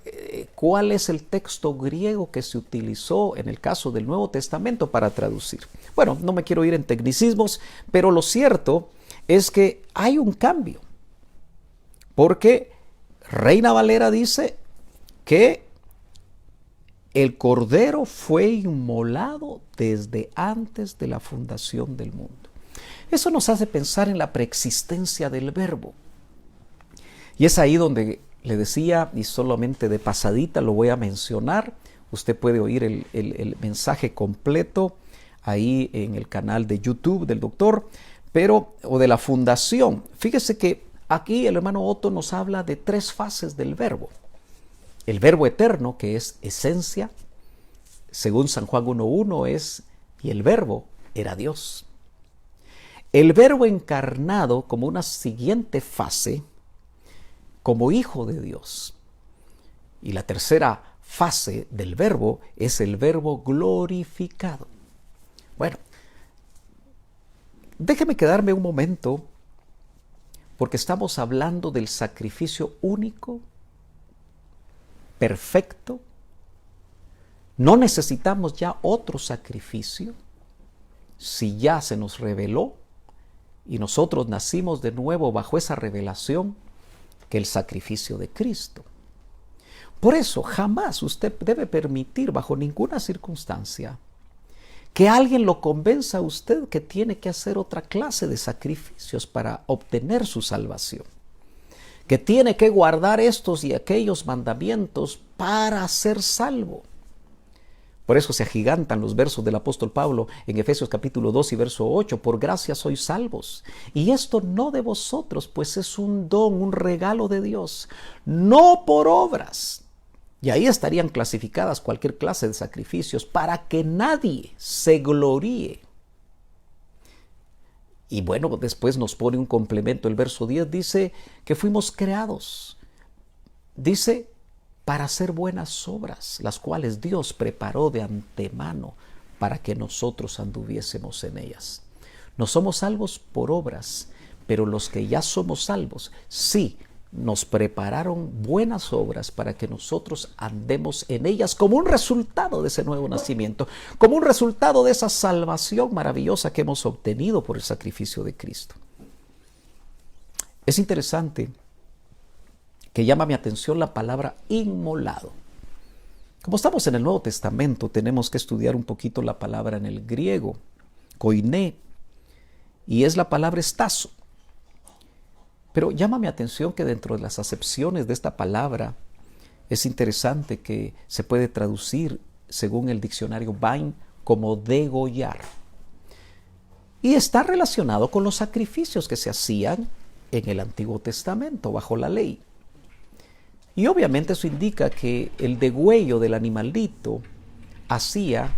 cuál es el texto griego que se utilizó en el caso del Nuevo Testamento para traducir. Bueno, no me quiero ir en tecnicismos, pero lo cierto es que hay un cambio, porque Reina Valera dice que el Cordero fue inmolado desde antes de la fundación del mundo. Eso nos hace pensar en la preexistencia del Verbo. Y es ahí donde le decía, y solamente de pasadita lo voy a mencionar, usted puede oír el mensaje completo ahí en el canal de YouTube del doctor, o de la fundación. Fíjese que aquí el hermano Otto nos habla de 3 fases del Verbo. El Verbo eterno, que es esencia, según San Juan 1:1 es, y el Verbo era Dios. El Verbo encarnado como una siguiente fase, como Hijo de Dios. Y la tercera fase del Verbo es el Verbo glorificado. Bueno, déjeme quedarme un momento porque estamos hablando del sacrificio único, perfecto. No necesitamos ya otro sacrificio si ya se nos reveló y nosotros nacimos de nuevo bajo esa revelación que el sacrificio de Cristo. Por eso jamás usted debe permitir bajo ninguna circunstancia que alguien lo convenza a usted que tiene que hacer otra clase de sacrificios para obtener su salvación, que tiene que guardar estos y aquellos mandamientos para ser salvo. Por eso se agigantan los versos del apóstol Pablo en Efesios capítulo 2 y verso 8. Por gracia sois salvos. Y esto no de vosotros, pues es un don, un regalo de Dios, no por obras. Y ahí estarían clasificadas cualquier clase de sacrificios para que nadie se gloríe. Y bueno, después nos pone un complemento. El verso 10 dice que fuimos creados. Dice, para hacer buenas obras, las cuales Dios preparó de antemano para que nosotros anduviésemos en ellas. No somos salvos por obras, pero los que ya somos salvos, sí, nos prepararon buenas obras para que nosotros andemos en ellas como un resultado de ese nuevo nacimiento, como un resultado de esa salvación maravillosa que hemos obtenido por el sacrificio de Cristo. Es interesante que llama mi atención la palabra inmolado. Como estamos en el Nuevo Testamento, tenemos que estudiar un poquito la palabra en el griego, koiné, y es la palabra estazo. Pero llama mi atención que dentro de las acepciones de esta palabra es interesante que se puede traducir, según el diccionario Vine, como degollar. Y está relacionado con los sacrificios que se hacían en el Antiguo Testamento, bajo la ley. Y obviamente eso indica que el degüello del animalito hacía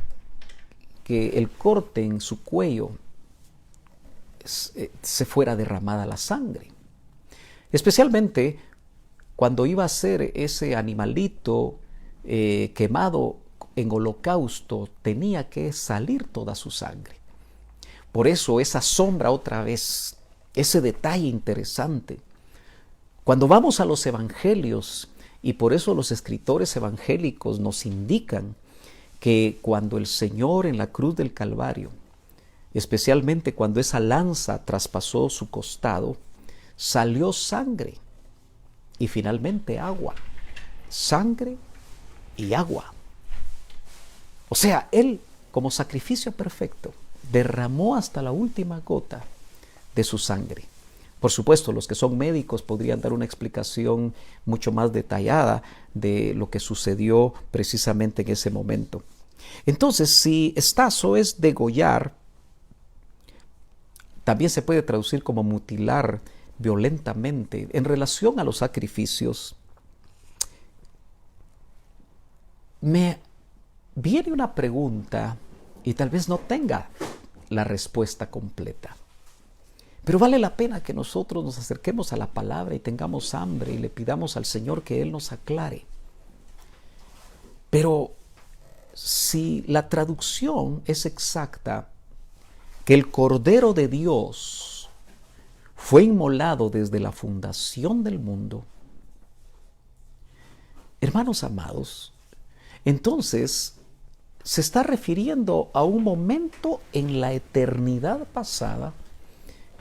que el corte en su cuello se fuera derramada la sangre. Especialmente cuando iba a ser ese animalito quemado en holocausto, tenía que salir toda su sangre. Por eso esa sombra otra vez, ese detalle interesante. Cuando vamos a los evangelios, y por eso los escritores evangélicos nos indican que cuando el Señor en la cruz del Calvario, especialmente cuando esa lanza traspasó su costado, salió sangre y finalmente agua. Sangre y agua. O sea, Él, como sacrificio perfecto, derramó hasta la última gota de su sangre. Por supuesto, los que son médicos podrían dar una explicación mucho más detallada de lo que sucedió precisamente en ese momento. Entonces, si estazo es degollar, también se puede traducir como mutilar violentamente. En relación a los sacrificios, me viene una pregunta y tal vez no tenga la respuesta completa. Pero vale la pena que nosotros nos acerquemos a la palabra y tengamos hambre y le pidamos al Señor que Él nos aclare. Pero si la traducción es exacta, que el Cordero de Dios fue inmolado desde la fundación del mundo, hermanos amados, entonces se está refiriendo a un momento en la eternidad pasada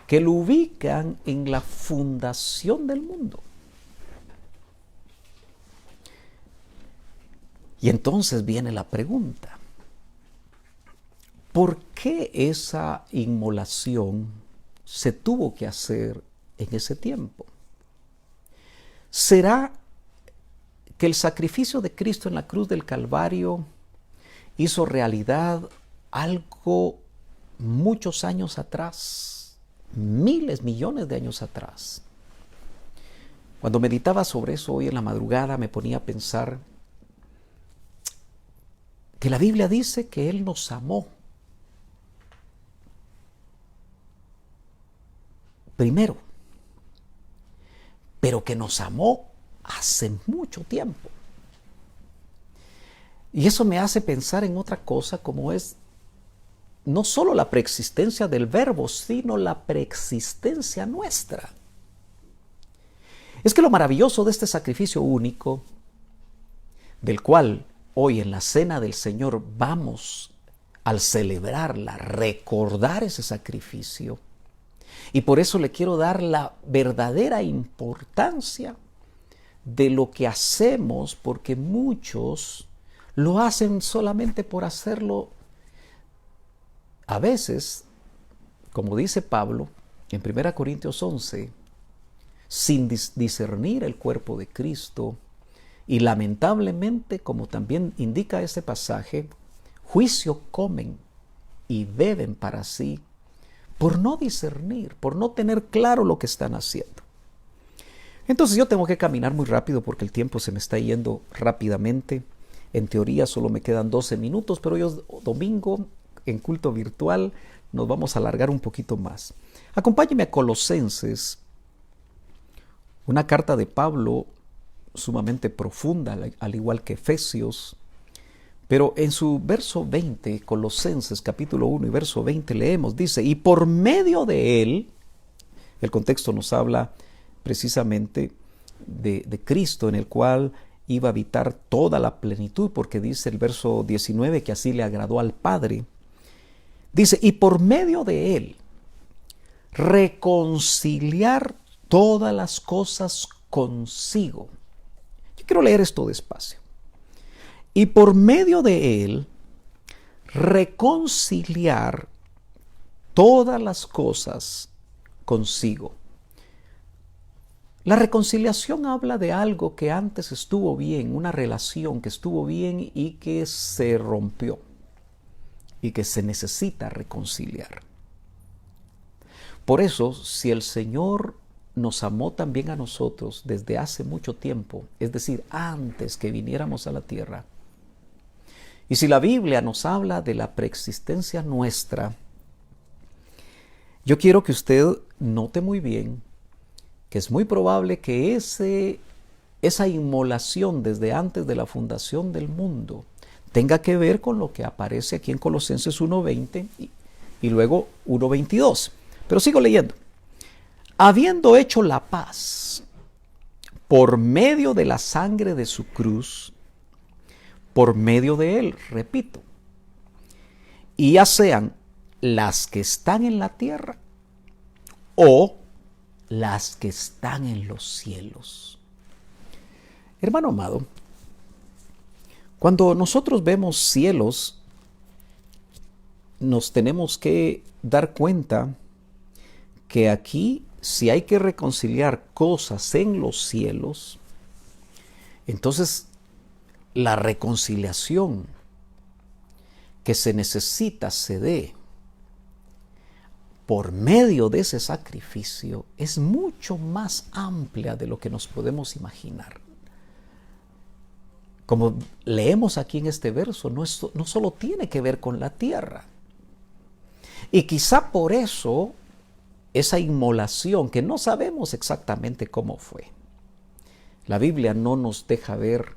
que lo ubican en la fundación del mundo. Y entonces viene la pregunta: ¿por qué esa inmolación se tuvo que hacer en ese tiempo? ¿Será que el sacrificio de Cristo en la cruz del Calvario hizo realidad algo muchos años atrás? Miles, millones de años atrás. Cuando meditaba sobre eso hoy en la madrugada, me ponía a pensar que la Biblia dice que Él nos amó primero, pero que nos amó hace mucho tiempo. Y eso me hace pensar en otra cosa, como es no solo la preexistencia del Verbo, sino la preexistencia nuestra. Es que lo maravilloso de este sacrificio único, del cual hoy en la cena del Señor vamos al celebrarla, recordar ese sacrificio. Y por eso le quiero dar la verdadera importancia de lo que hacemos, porque muchos lo hacen solamente por hacerlo. A veces, como dice Pablo en 1 Corintios 11, sin discernir el cuerpo de Cristo, y lamentablemente, como también indica ese pasaje, juicio comen y beben para sí, por no discernir, por no tener claro lo que están haciendo. Entonces yo tengo que caminar muy rápido porque el tiempo se me está yendo rápidamente. En teoría solo me quedan 12 minutos, pero hoy domingo en culto virtual nos vamos a alargar un poquito más. Acompáñeme a Colosenses, una carta de Pablo sumamente profunda, al igual que Efesios, pero en su verso 20, Colosenses capítulo 1 y verso 20 leemos, dice, y por medio de él, el contexto nos habla precisamente de Cristo, en el cual iba a habitar toda la plenitud, porque dice el verso 19 que así le agradó al Padre. Dice, y por medio de él, reconciliar todas las cosas consigo. Yo quiero leer esto despacio. Y por medio de él, reconciliar todas las cosas consigo. La reconciliación habla de algo que antes estuvo bien, una relación que estuvo bien y que se rompió y que se necesita reconciliar. Por eso, si el Señor nos amó también a nosotros desde hace mucho tiempo, es decir, antes que viniéramos a la tierra, y si la Biblia nos habla de la preexistencia nuestra, yo quiero que usted note muy bien que es muy probable que esa inmolación desde antes de la fundación del mundo tenga que ver con lo que aparece aquí en Colosenses 1:20 y luego 1:22. Pero sigo leyendo. Habiendo hecho la paz por medio de la sangre de su cruz, por medio de él, repito, y ya sean las que están en la tierra o las que están en los cielos. Hermano amado, cuando nosotros vemos cielos, nos tenemos que dar cuenta que aquí, si hay que reconciliar cosas en los cielos, entonces la reconciliación que se necesita se dé por medio de ese sacrificio es mucho más amplia de lo que nos podemos imaginar. Como leemos aquí en este verso, no solo tiene que ver con la tierra. Y quizá por eso esa inmolación, que no sabemos exactamente cómo fue. La Biblia no nos deja ver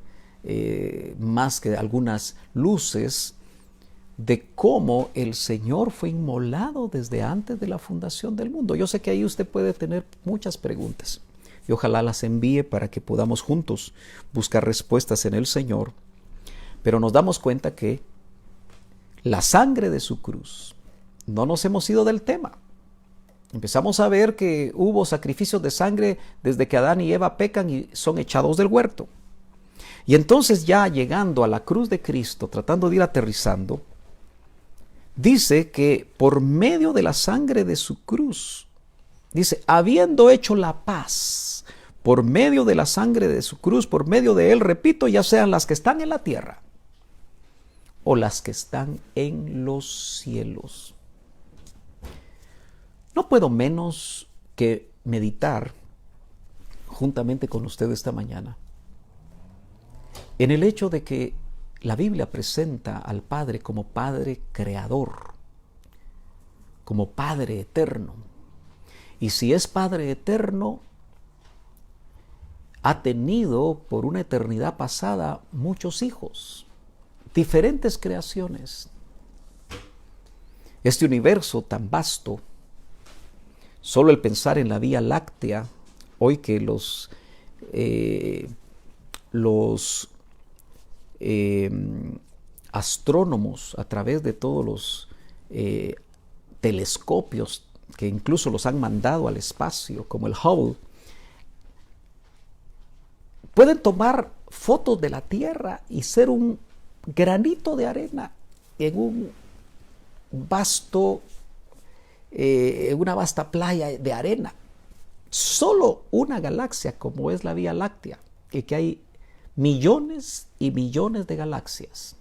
más que algunas luces de cómo el Señor fue inmolado desde antes de la fundación del mundo. Yo sé que ahí usted puede tener muchas preguntas y ojalá las envíe para que podamos juntos buscar respuestas en el Señor, pero nos damos cuenta que la sangre de su cruz, no nos hemos ido del tema. Empezamos a ver que hubo sacrificios de sangre desde que Adán y Eva pecan y son echados del huerto. Y entonces ya llegando a la cruz de Cristo, tratando de ir aterrizando, dice que por medio de la sangre de su cruz, dice, habiendo hecho la paz, por medio de la sangre de su cruz, por medio de él, repito, ya sean las que están en la tierra o las que están en los cielos. No puedo menos que meditar juntamente con usted esta mañana en el hecho de que la Biblia presenta al Padre como Padre creador, como Padre eterno. Y si es Padre eterno, ha tenido por una eternidad pasada muchos hijos, diferentes creaciones. Este universo tan vasto, solo el pensar en la Vía Láctea, hoy que los astrónomos a través de todos los telescopios que incluso los han mandado al espacio, como el Hubble, pueden tomar fotos de la Tierra y ser un granito de arena en un vasto, una vasta playa de arena. Solo una galaxia como es la Vía Láctea, y que hay millones y millones de galaxias.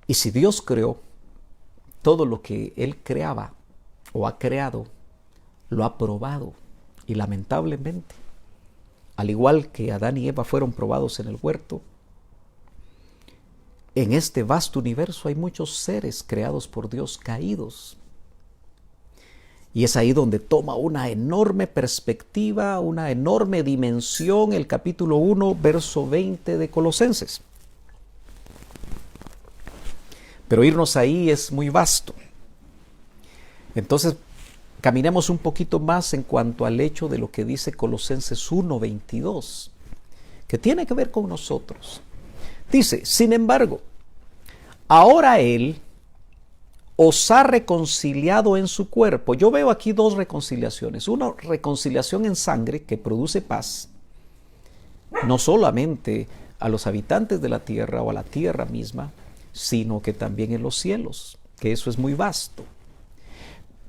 Y si Dios creó todo lo que Él creaba o ha creado, lo ha probado, y lamentablemente, al igual que Adán y Eva fueron probados en el huerto, en este vasto universo hay muchos seres creados por Dios caídos. Y es ahí donde toma una enorme perspectiva, una enorme dimensión el capítulo 1, verso 20 de Colosenses. Pero irnos ahí es muy vasto. Entonces, caminemos un poquito más en cuanto al hecho de lo que dice Colosenses 1:22, que tiene que ver con nosotros. Dice, sin embargo, ahora Él os ha reconciliado en su cuerpo. Yo veo aquí dos reconciliaciones. Una reconciliación en sangre que produce paz, no solamente a los habitantes de la tierra o a la tierra misma, sino que también en los cielos, que eso es muy vasto.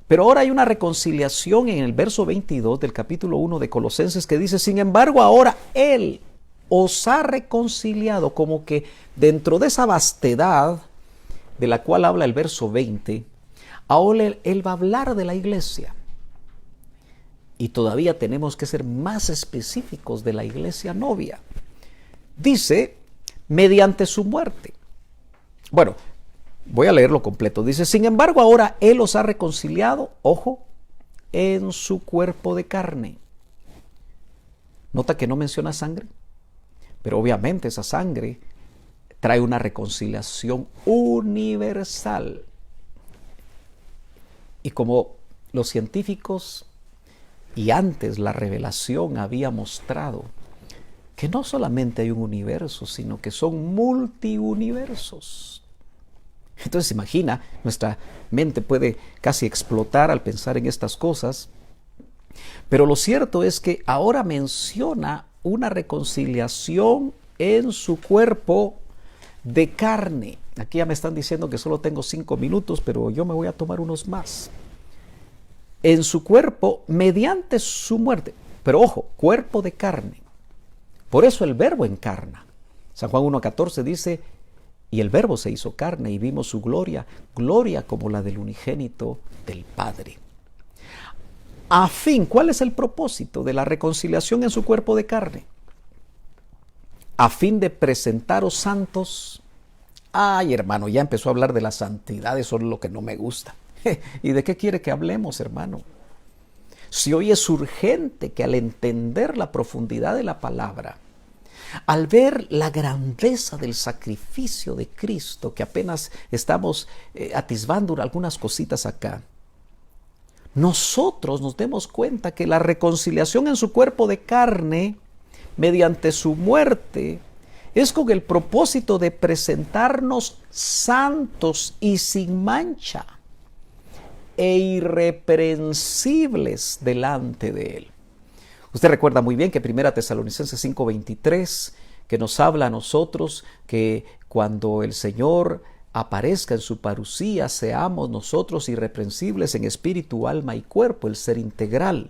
Pero ahora hay una reconciliación en el verso 22 del capítulo 1 de Colosenses que dice, sin embargo, ahora Él os ha reconciliado, como que dentro de esa vastedad de la cual habla el verso 20, ahora Él va a hablar de la iglesia. Y todavía tenemos que ser más específicos de la iglesia novia. Dice, mediante su muerte. Bueno, voy a leerlo completo. Dice, sin embargo, ahora Él os ha reconciliado, ojo, en su cuerpo de carne. Nota que no menciona sangre, pero obviamente esa sangre trae una reconciliación universal. Y como los científicos y antes la revelación había mostrado que no solamente hay un universo, sino que son multiuniversos. Entonces imagina, nuestra mente puede casi explotar al pensar en estas cosas, pero lo cierto es que ahora menciona una reconciliación en su cuerpo de carne. Aquí ya me están diciendo que solo tengo 5 minutos, pero yo me voy a tomar unos más. En su cuerpo mediante su muerte. Pero ojo, cuerpo de carne. Por eso el verbo encarna. San Juan 1:14 dice, y el verbo se hizo carne y vimos su gloria, gloria como la del unigénito del Padre. A fin, ¿cuál es el propósito de la reconciliación en su cuerpo de carne? A fin de presentaros santos. Ay, hermano, ya empezó a hablar de la santidad, eso es lo que no me gusta. ¿Y de qué quiere que hablemos, hermano? Si hoy es urgente que al entender la profundidad de la palabra, al ver la grandeza del sacrificio de Cristo, que apenas estamos atisbando algunas cositas acá, nosotros nos demos cuenta que la reconciliación en su cuerpo de carne, mediante su muerte, es con el propósito de presentarnos santos y sin mancha e irreprensibles delante de Él. Usted recuerda muy bien que 1 Tesalonicenses 5:23, que nos habla a nosotros que cuando el Señor aparezca en su parucía, seamos nosotros irreprensibles en espíritu, alma y cuerpo, el ser integral.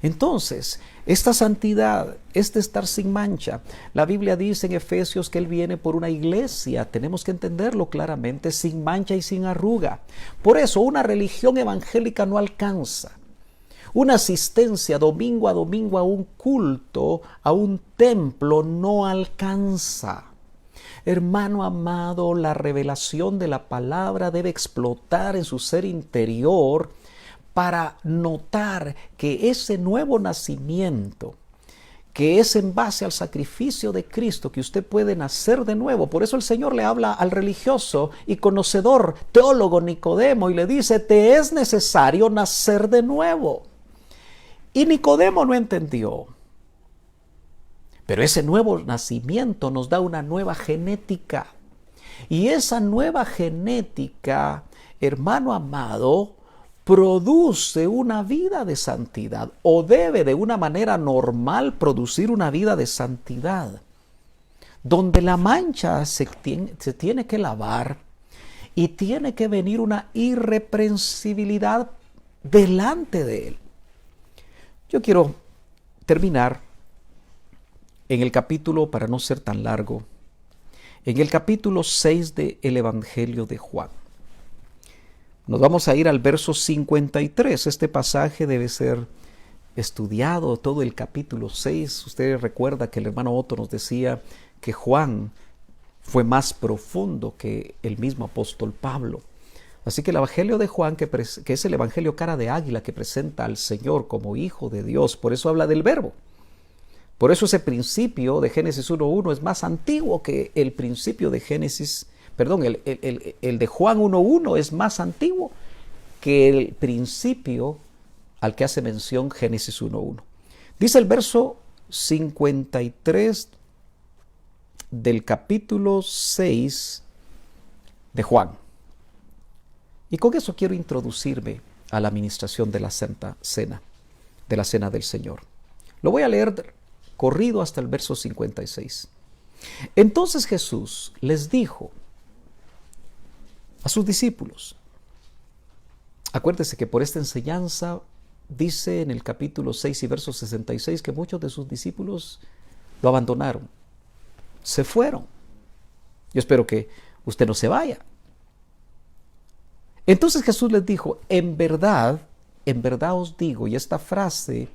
Entonces, esta santidad, este estar sin mancha, la Biblia dice en Efesios que Él viene por una iglesia, tenemos que entenderlo claramente, sin mancha y sin arruga. Por eso, una religión evangélica no alcanza. Una asistencia domingo a un culto, a un templo, no alcanza. Hermano amado, la revelación de la palabra debe explotar en su ser interior para notar que ese nuevo nacimiento, que es en base al sacrificio de Cristo, que usted puede nacer de nuevo. Por eso el Señor le habla al religioso y conocedor, teólogo Nicodemo, y le dice, te es necesario nacer de nuevo. Y Nicodemo no entendió. Pero ese nuevo nacimiento nos da una nueva genética. Y esa nueva genética, hermano amado, produce una vida de santidad, o debe de una manera normal producir una vida de santidad, donde la mancha se tiene que lavar y tiene que venir una irreprensibilidad delante de Él. Yo quiero terminar en el capítulo, para no ser tan largo, en el capítulo 6 del Evangelio de Juan. Nos vamos a ir al verso 53. Este pasaje debe ser estudiado, todo el capítulo 6. Usted recuerda que el hermano Otto nos decía que Juan fue más profundo que el mismo apóstol Pablo. Así que el Evangelio de Juan, que es el Evangelio cara de águila, que presenta al Señor como Hijo de Dios, por eso habla del Verbo. Por eso ese principio de Génesis 1.1 es más antiguo que el principio de Génesis, perdón, el de Juan 1.1 es más antiguo que el principio al que hace mención Génesis 1.1. Dice el verso 53 del capítulo 6 de Juan. Y con eso quiero introducirme a la administración de la Santa Cena, de la Cena del Señor. Lo voy a leer corrido hasta el verso 56. Entonces Jesús les dijo a sus discípulos, acuérdese que por esta enseñanza dice en el capítulo 6 y verso 66 que muchos de sus discípulos lo abandonaron, se fueron. Yo espero que usted no se vaya. Entonces Jesús les dijo, en verdad os digo, y esta frase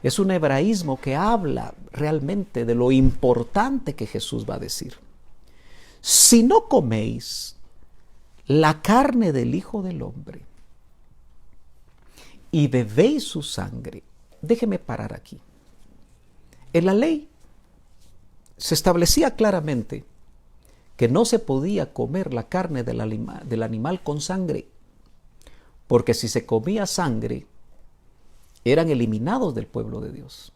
es un hebraísmo que habla realmente de lo importante que Jesús va a decir. Si no coméis la carne del Hijo del Hombre y bebéis su sangre, déjeme parar aquí. En la ley se establecía claramente que no se podía comer la carne del animal con sangre, porque si se comía sangre, eran eliminados del pueblo de Dios,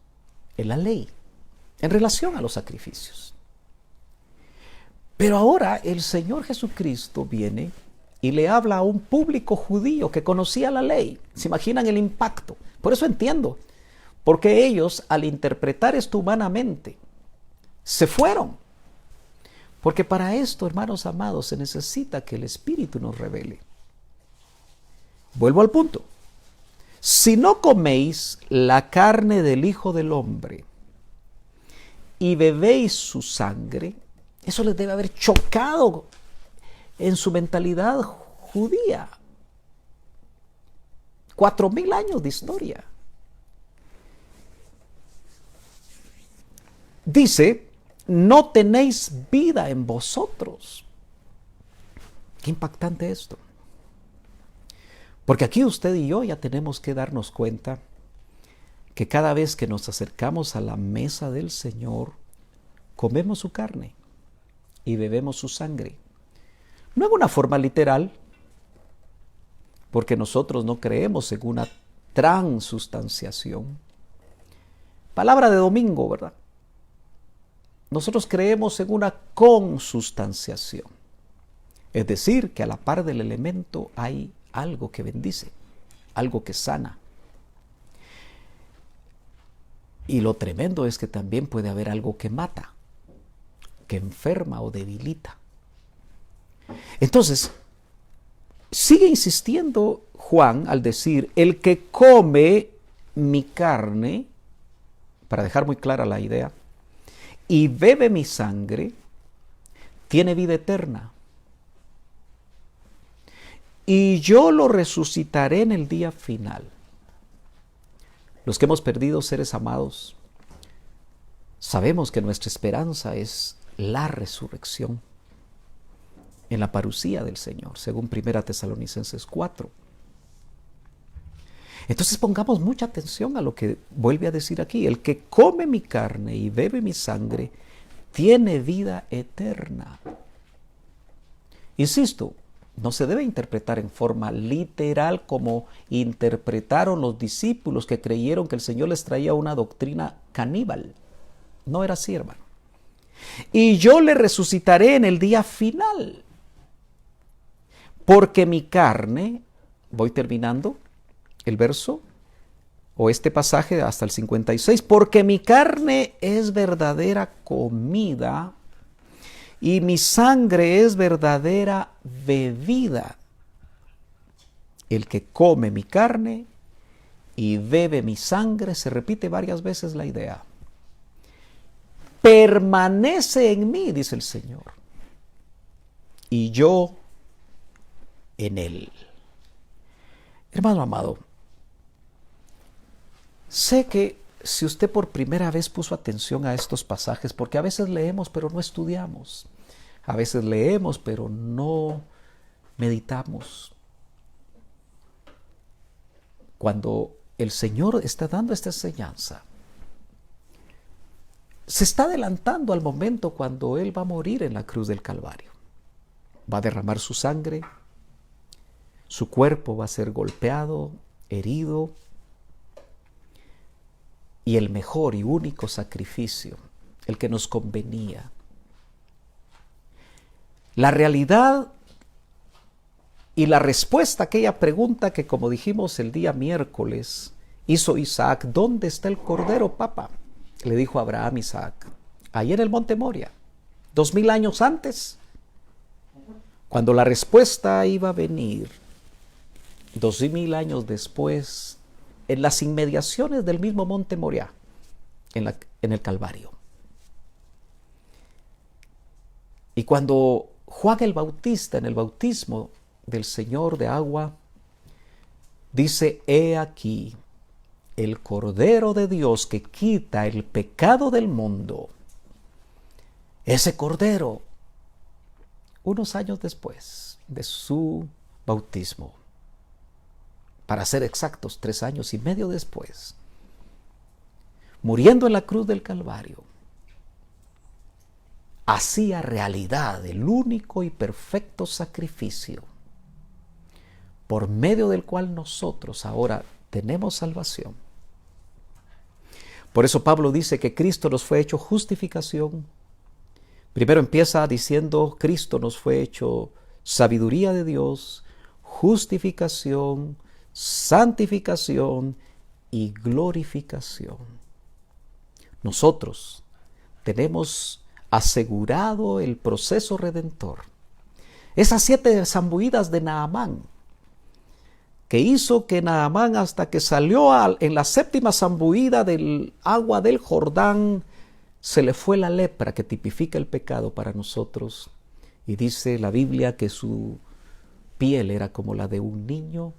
en la ley, en relación a los sacrificios. Pero ahora el Señor Jesucristo viene y le habla a un público judío que conocía la ley. ¿Se imaginan el impacto? Por eso entiendo, porque ellos al interpretar esto humanamente, se fueron. Porque para esto, hermanos amados, se necesita que el Espíritu nos revele. Vuelvo al punto. Si no coméis la carne del Hijo del Hombre y bebéis su sangre, eso les debe haber chocado en su mentalidad judía. 4,000 años de historia. Dice, no tenéis vida en vosotros. Qué impactante esto. Porque aquí usted y yo ya tenemos que darnos cuenta que cada vez que nos acercamos a la mesa del Señor, comemos su carne y bebemos su sangre. No en una forma literal, porque nosotros no creemos en una transustanciación. Palabra de domingo, ¿verdad? Nosotros creemos en una consustanciación. Es decir, que a la par del elemento hay algo que bendice, algo que sana. Y lo tremendo es que también puede haber algo que mata, que enferma o debilita. Entonces, sigue insistiendo Juan al decir, el que come mi carne, para dejar muy clara la idea, y bebe mi sangre, tiene vida eterna. Y yo lo resucitaré en el día final. Los que hemos perdido seres amados, sabemos que nuestra esperanza es la resurrección en la parucía del Señor, según 1 Tesalonicenses 4. Entonces pongamos mucha atención a lo que vuelve a decir aquí. El que come mi carne y bebe mi sangre tiene vida eterna. Insisto, no se debe interpretar en forma literal como interpretaron los discípulos que creyeron que el Señor les traía una doctrina caníbal. No era así, hermano. Y yo le resucitaré en el día final. Porque mi carne, voy terminando el verso o este pasaje hasta el 56, porque mi carne es verdadera comida y mi sangre es verdadera bebida. El que come mi carne y bebe mi sangre, se repite varias veces la idea, permanece en mí, dice el Señor, y yo en él. Hermano amado, sé que si usted por primera vez puso atención a estos pasajes, porque a veces leemos pero no estudiamos, a veces leemos pero no meditamos. Cuando el Señor está dando esta enseñanza, se está adelantando al momento cuando Él va a morir en la cruz del Calvario. Va a derramar su sangre, su cuerpo va a ser golpeado, herido, y el mejor y único sacrificio, el que nos convenía. La realidad y la respuesta a aquella pregunta que, como dijimos el día miércoles, hizo Isaac: ¿dónde está el cordero, papá? Le dijo Abraham Isaac, ahí en el monte Moria, 2000 años antes. Cuando la respuesta iba a venir, 2000 años después, en las inmediaciones del mismo monte Moria, en el Calvario. Y cuando Juan el Bautista, en el bautismo del Señor de agua, dice: he aquí el Cordero de Dios que quita el pecado del mundo. Ese Cordero, unos años después de su bautismo, para ser exactos, 3 años y medio después, muriendo en la cruz del Calvario, hacía realidad el único y perfecto sacrificio por medio del cual nosotros ahora tenemos salvación. Por eso Pablo dice que Cristo nos fue hecho justificación. Primero empieza diciendo: Cristo nos fue hecho sabiduría de Dios, justificación, santificación y glorificación. Nosotros tenemos asegurado el proceso redentor. Esas 7 zambuidas de Naamán, que hizo que Naamán, hasta que salió en la 7ª zambuida del agua del Jordán, se le fue la lepra que tipifica el pecado para nosotros. Y dice la Biblia que su piel era como la de un niño.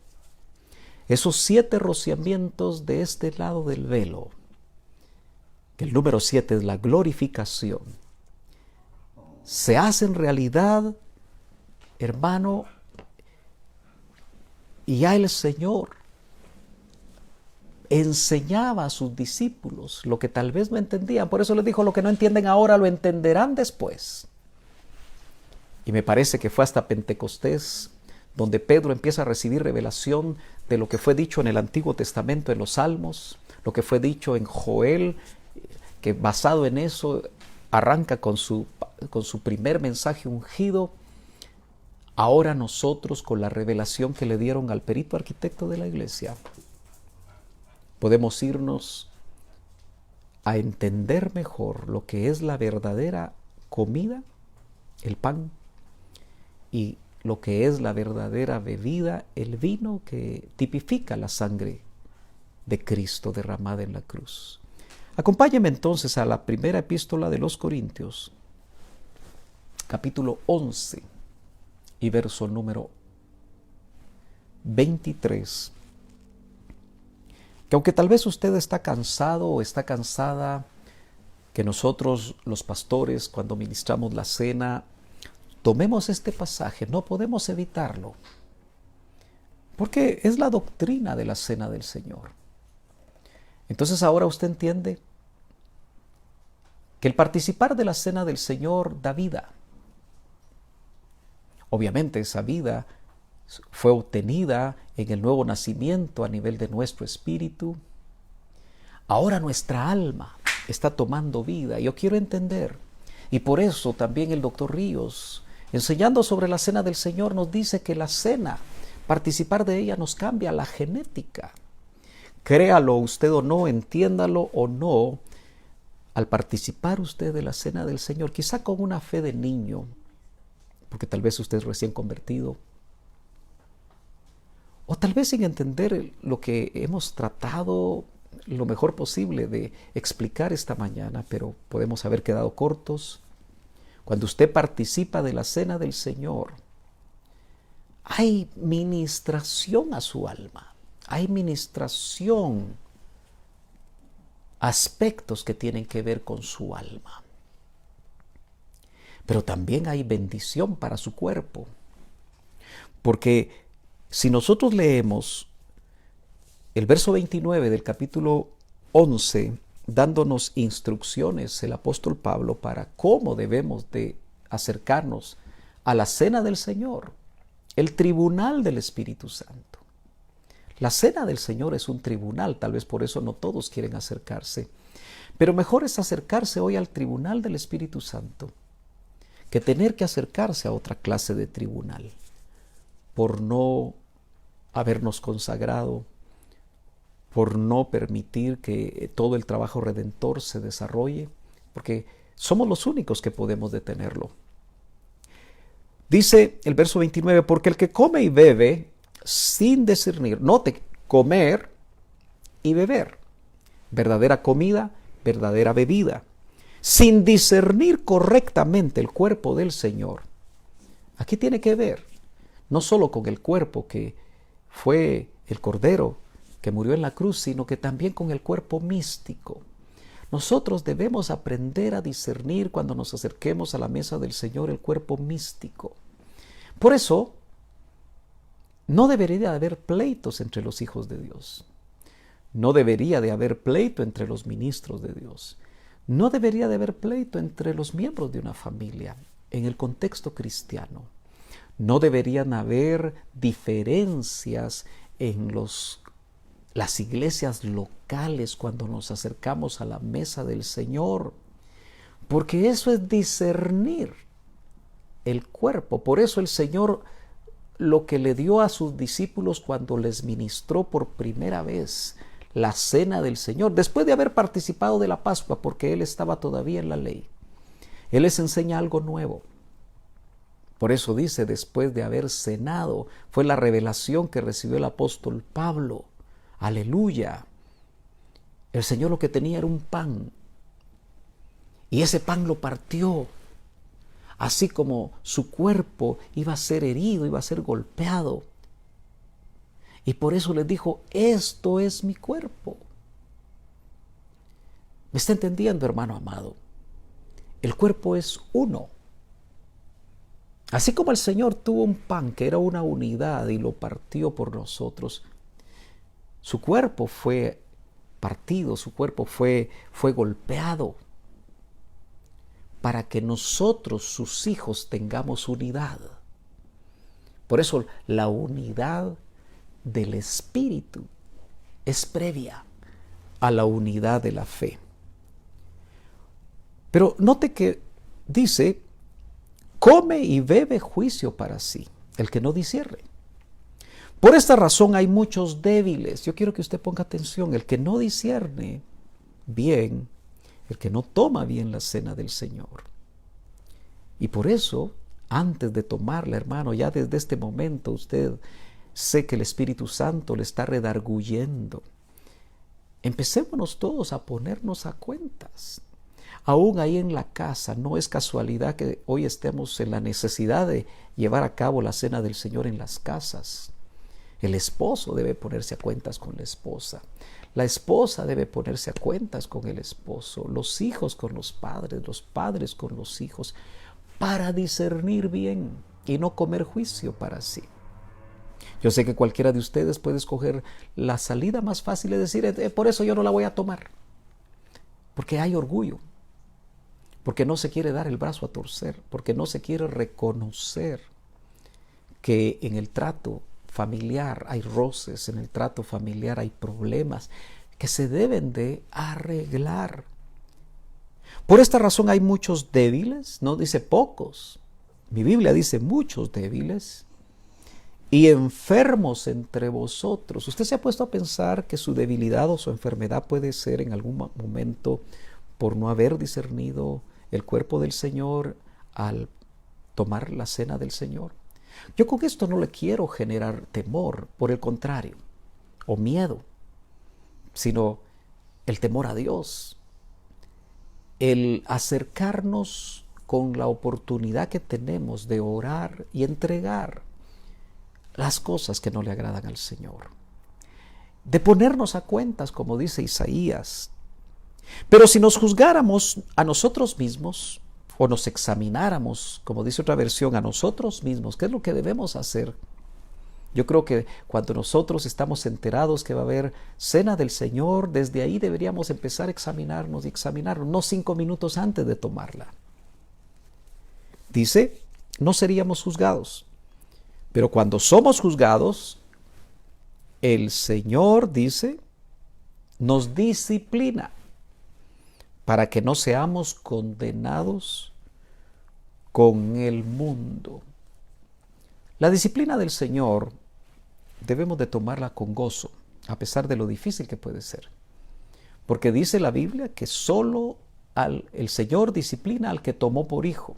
Esos 7 rociamientos de este lado del velo, que el número 7 es la glorificación, se hacen realidad, hermano, y ya el Señor enseñaba a sus discípulos lo que tal vez no entendían. Por eso les dijo: lo que no entienden ahora lo entenderán después. Y me parece que fue hasta Pentecostés donde Pedro empieza a recibir revelación de lo que fue dicho en el Antiguo Testamento, en los Salmos, lo que fue dicho en Joel, que basado en eso arranca con su primer mensaje ungido. Ahora nosotros, con la revelación que le dieron al perito arquitecto de la iglesia, podemos irnos a entender mejor lo que es la verdadera comida, el pan, y lo que es la verdadera bebida, el vino, que tipifica la sangre de Cristo derramada en la cruz. Acompáñenme entonces a la primera epístola de los Corintios, capítulo 11 y verso número 23. que aunque tal vez usted está cansado o está cansada, que nosotros los pastores cuando ministramos la cena, tomemos este pasaje, no podemos evitarlo, porque es la doctrina de la cena del Señor. Entonces ahora usted entiende que el participar de la cena del Señor da vida. Obviamente esa vida fue obtenida en el nuevo nacimiento a nivel de nuestro espíritu. Ahora nuestra alma está tomando vida. Yo quiero entender. Y por eso también el doctor Ríos, enseñando sobre la cena del Señor, nos dice que la cena, participar de ella nos cambia la genética. Créalo usted o no, entiéndalo o no, al participar usted de la cena del Señor, quizá con una fe de niño, porque tal vez usted es recién convertido, o tal vez sin entender lo que hemos tratado lo mejor posible de explicar esta mañana, pero podemos haber quedado cortos. Cuando usted participa de la cena del Señor, hay ministración a su alma, hay ministración, aspectos que tienen que ver con su alma. Pero también hay bendición para su cuerpo, porque si nosotros leemos el verso 29 del capítulo 11, dándonos instrucciones el apóstol Pablo para cómo debemos de acercarnos a la cena del Señor, el tribunal del Espíritu Santo. La cena del Señor es un tribunal, tal vez por eso no todos quieren acercarse, pero mejor es acercarse hoy al tribunal del Espíritu Santo que tener que acercarse a otra clase de tribunal por no habernos consagrado, por no permitir que todo el trabajo redentor se desarrolle, porque somos los únicos que podemos detenerlo. Dice el verso 29, porque el que come y bebe sin discernir, note, comer y beber, verdadera comida, verdadera bebida, sin discernir correctamente el cuerpo del Señor. Aquí tiene que ver, no solo con el cuerpo que fue el Cordero que murió en la cruz, sino que también con el cuerpo místico. Nosotros debemos aprender a discernir cuando nos acerquemos a la mesa del Señor el cuerpo místico. Por eso, no debería de haber pleitos entre los hijos de Dios. No debería de haber pleito entre los ministros de Dios. No debería de haber pleito entre los miembros de una familia en el contexto cristiano. No deberían haber diferencias en las iglesias locales cuando nos acercamos a la mesa del Señor, porque eso es discernir el cuerpo. Por eso el Señor lo que le dio a sus discípulos cuando les ministró por primera vez la cena del Señor, después de haber participado de la Pascua, porque Él estaba todavía en la ley, Él les enseña algo nuevo. Por eso dice, después de haber cenado, fue la revelación que recibió el apóstol Pablo. Aleluya. El Señor lo que tenía era un pan, y ese pan lo partió, así como su cuerpo iba a ser herido, iba a ser golpeado. Y por eso les dijo, esto es mi cuerpo. ¿Me está entendiendo, hermano amado? El cuerpo es uno. Así como el Señor tuvo un pan que era una unidad y lo partió por nosotros, su cuerpo fue partido, su cuerpo fue golpeado para que nosotros, sus hijos, tengamos unidad. Por eso la unidad del Espíritu es previa a la unidad de la fe. Pero note que dice, come y bebe juicio para sí, el que no discierne. Por esta razón hay muchos débiles. Yo quiero que usted ponga atención, el que no discierne bien, el que no toma bien la cena del Señor. Y por eso, antes de tomarla, hermano, ya desde este momento usted sé que el Espíritu Santo le está redarguyendo. Empecémonos todos a ponernos a cuentas. Aún ahí en la casa, no es casualidad que hoy estemos en la necesidad de llevar a cabo la cena del Señor en las casas. El esposo debe ponerse a cuentas con la esposa. La esposa debe ponerse a cuentas con el esposo. Los hijos con los padres con los hijos, para discernir bien y no comer juicio para sí. Yo sé que cualquiera de ustedes puede escoger la salida más fácil y decir, por eso yo no la voy a tomar. Porque hay orgullo. Porque no se quiere dar el brazo a torcer. Porque no se quiere reconocer que en el trato familiar hay roces, en el trato familiar hay problemas que se deben de arreglar. Por esta razón hay muchos débiles, no dice pocos. Mi Biblia dice muchos débiles y enfermos entre vosotros. ¿Usted se ha puesto a pensar que su debilidad o su enfermedad puede ser en algún momento por no haber discernido el cuerpo del Señor al tomar la cena del Señor? Yo con esto no le quiero generar temor, por el contrario, o miedo, sino el temor a Dios, el acercarnos con la oportunidad que tenemos de orar y entregar las cosas que no le agradan al Señor, de ponernos a cuentas, como dice Isaías. Pero si nos juzgáramos a nosotros mismos, o nos examináramos, como dice otra versión, a nosotros mismos, ¿qué es lo que debemos hacer? Yo creo que cuando nosotros estamos enterados que va a haber cena del Señor, desde ahí deberíamos empezar a examinarnos y examinarnos, no 5 minutos antes de tomarla. Dice, no seríamos juzgados, pero cuando somos juzgados, el Señor, dice, nos disciplina para que no seamos condenados con el mundo. La disciplina del Señor debemos de tomarla con gozo, a pesar de lo difícil que puede ser. Porque dice la Biblia que solo el Señor disciplina al que tomó por hijo.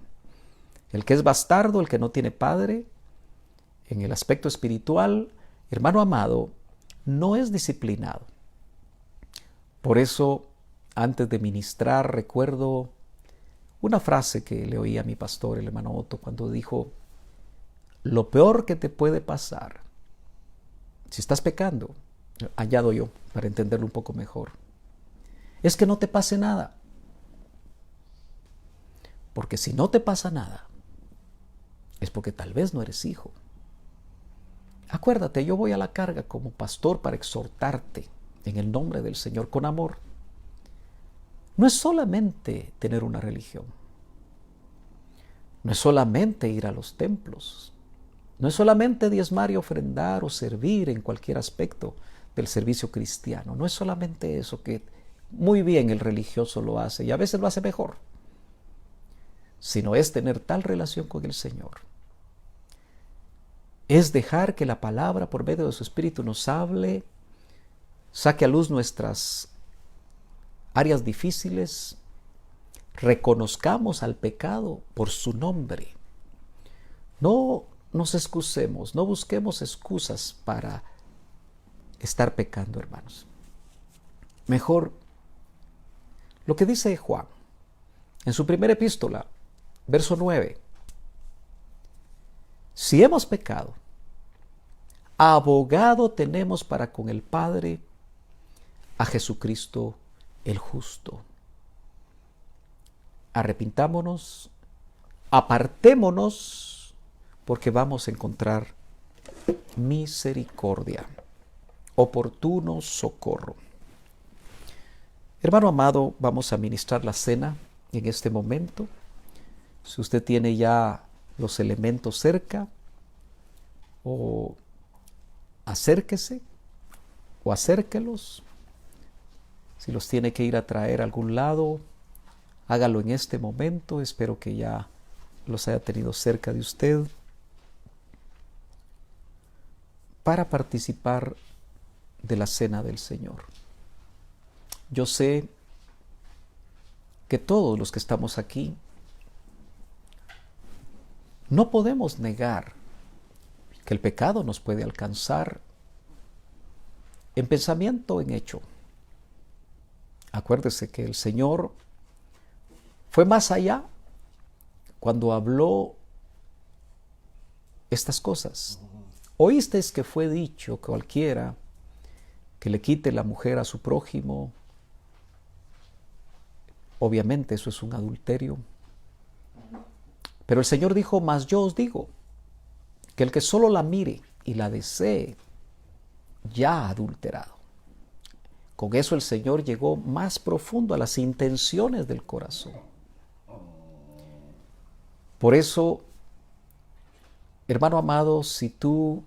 El que es bastardo, el que no tiene padre, en el aspecto espiritual, hermano amado, no es disciplinado. Por eso, antes de ministrar, recuerdo una frase que le oí a mi pastor, el hermano Otto, cuando dijo, lo peor que te puede pasar, si estás pecando, añado yo, para entenderlo un poco mejor, es que no te pase nada. Porque si no te pasa nada, es porque tal vez no eres hijo. Acuérdate, yo voy a la carga como pastor para exhortarte en el nombre del Señor con amor. No es solamente tener una religión. No es solamente ir a los templos. No es solamente diezmar y ofrendar o servir en cualquier aspecto del servicio cristiano. No es solamente eso, que muy bien el religioso lo hace y a veces lo hace mejor, sino es tener tal relación con el Señor. Es dejar que la palabra por medio de su Espíritu nos hable, saque a luz nuestras áreas difíciles, reconozcamos al pecado por su nombre. No nos excusemos, no busquemos excusas para estar pecando, hermanos. Mejor, lo que dice Juan en su primera epístola, verso 9. Si hemos pecado, abogado tenemos para con el Padre a Jesucristo el justo. Arrepintámonos, apartémonos, porque vamos a encontrar misericordia, oportuno socorro. Hermano amado, vamos a ministrar la cena en este momento. Si usted tiene ya los elementos cerca, o acérquese o acérquelos. Si los tiene que ir a traer a algún lado, hágalo en este momento. Espero que ya los haya tenido cerca de usted para participar de la cena del Señor. Yo sé que todos los que estamos aquí no podemos negar que el pecado nos puede alcanzar en pensamiento o en hecho. Acuérdese que el Señor fue más allá cuando habló estas cosas. Oísteis que fue dicho que cualquiera que le quite la mujer a su prójimo, obviamente eso es un adulterio. Pero el Señor dijo, mas yo os digo, que el que solo la mire y la desee, ya ha adulterado. Con eso el Señor llegó más profundo a las intenciones del corazón. Por eso, hermano amado, si tú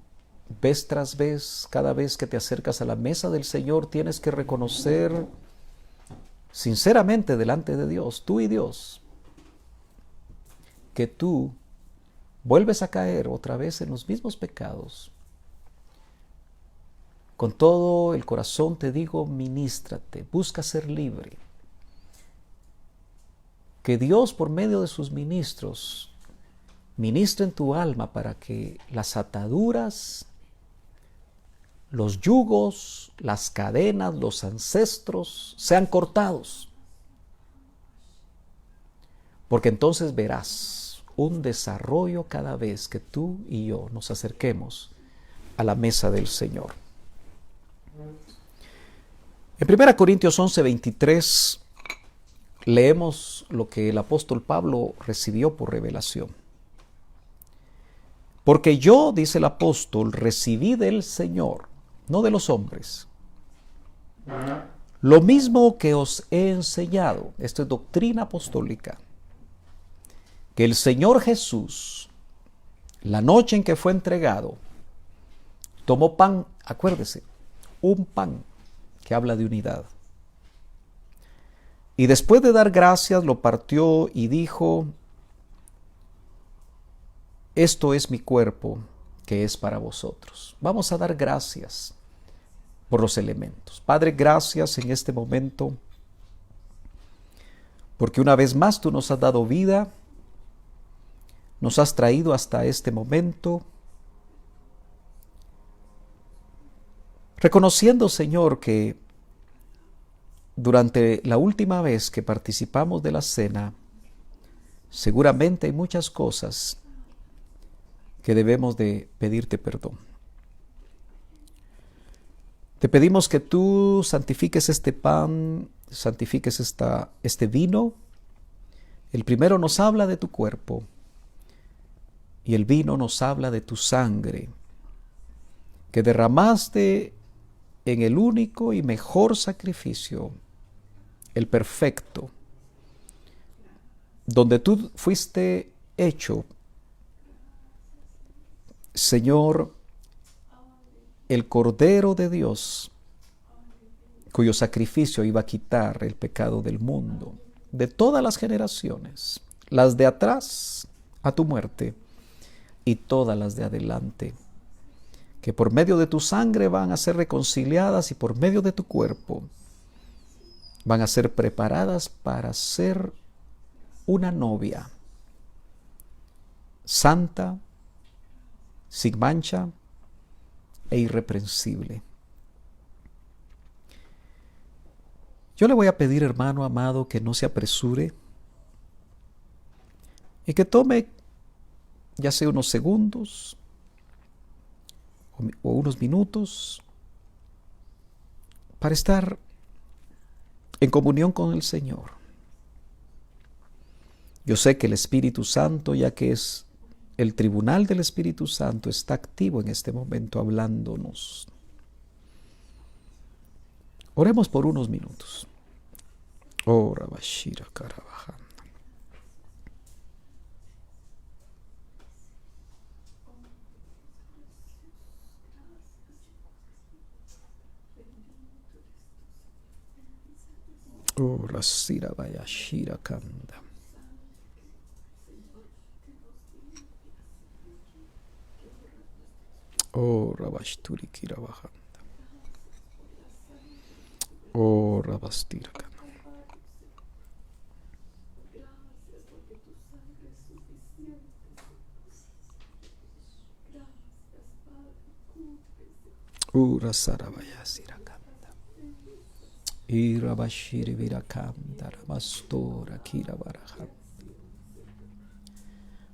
vez tras vez, cada vez que te acercas a la mesa del Señor, tienes que reconocer sinceramente delante de Dios, tú y Dios, que tú vuelves a caer otra vez en los mismos pecados. Con todo el corazón te digo, ministrate, busca ser libre. Que Dios, por medio de sus ministros, ministre en tu alma para que las ataduras, los yugos, las cadenas, los ancestros sean cortados. Porque entonces verás un desarrollo cada vez que tú y yo nos acerquemos a la mesa del Señor. En 1 Corintios 11:23 leemos lo que el apóstol Pablo recibió por revelación. Porque yo, dice el apóstol, recibí del Señor, no de los hombres, lo mismo que os he enseñado. Esto es doctrina apostólica. Que el Señor Jesús, la noche en que fue entregado, tomó pan, acuérdese, un pan que habla de unidad. Y después de dar gracias, lo partió y dijo, esto es mi cuerpo que es para vosotros. Vamos a dar gracias por los elementos. Padre, gracias en este momento, porque una vez más tú nos has dado vida, nos has traído hasta este momento, reconociendo, Señor, que durante la última vez que participamos de la cena, seguramente hay muchas cosas que debemos de pedirte perdón. Te pedimos que tú santifiques este pan, santifiques este vino. El primero nos habla de tu cuerpo y el vino nos habla de tu sangre, que derramaste en el único y mejor sacrificio, el perfecto, donde tú fuiste hecho, Señor, el Cordero de Dios, cuyo sacrificio iba a quitar el pecado del mundo, de todas las generaciones, las de atrás a tu muerte y todas las de adelante, que por medio de tu sangre van a ser reconciliadas y por medio de tu cuerpo van a ser preparadas para ser una novia santa, sin mancha e irreprensible. Yo le voy a pedir, hermano amado, que no se apresure y que tome ya sea unos segundos o unos minutos para estar en comunión con el Señor. Yo sé que el Espíritu Santo, ya que es el tribunal del Espíritu Santo, está activo en este momento hablándonos. Oremos por unos minutos. Ora Bashira Karabajan. Ora Sira Bayashira Kanda. Ora Bashturi Kirabahanda. Ora Bastira Kanda. Ura Sarabayasira Kanda. Ira Bashiri Virakanda Ramastora Kirabaraja.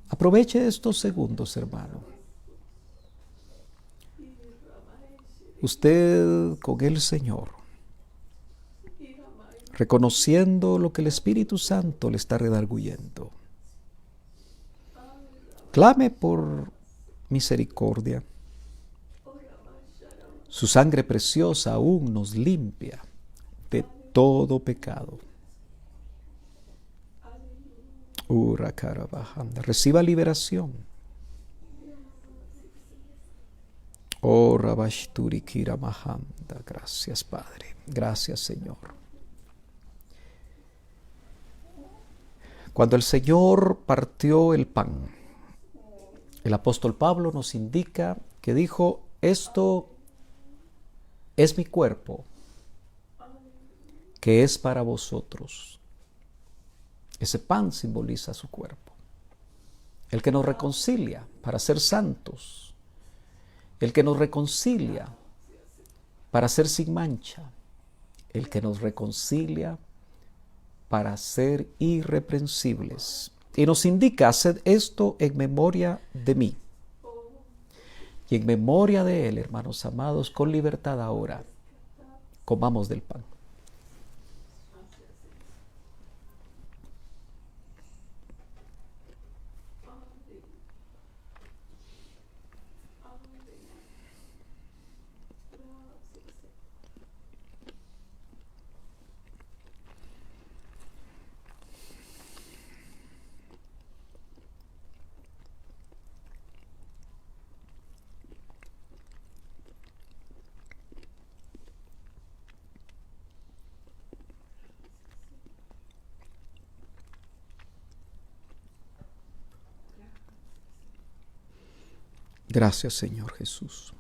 Aproveche estos segundos, hermano, usted con el Señor, reconociendo lo que el Espíritu Santo le está redarguyendo. Clame por misericordia. Su sangre preciosa aún nos limpia de todo pecado. Reciba liberación. Oh, Rabashturi Kira Mahanda. Gracias, Padre. Gracias, Señor. Cuando el Señor partió el pan, el apóstol Pablo nos indica que dijo: esto es mi cuerpo, que es para vosotros. Ese pan simboliza su cuerpo, el que nos reconcilia para ser santos, el que nos reconcilia para ser sin mancha, el que nos reconcilia para ser irreprensibles. Y nos indica: haced esto en memoria de mí. Y en memoria de Él, hermanos amados, con libertad ahora, comamos del pan. Gracias, Señor Jesús.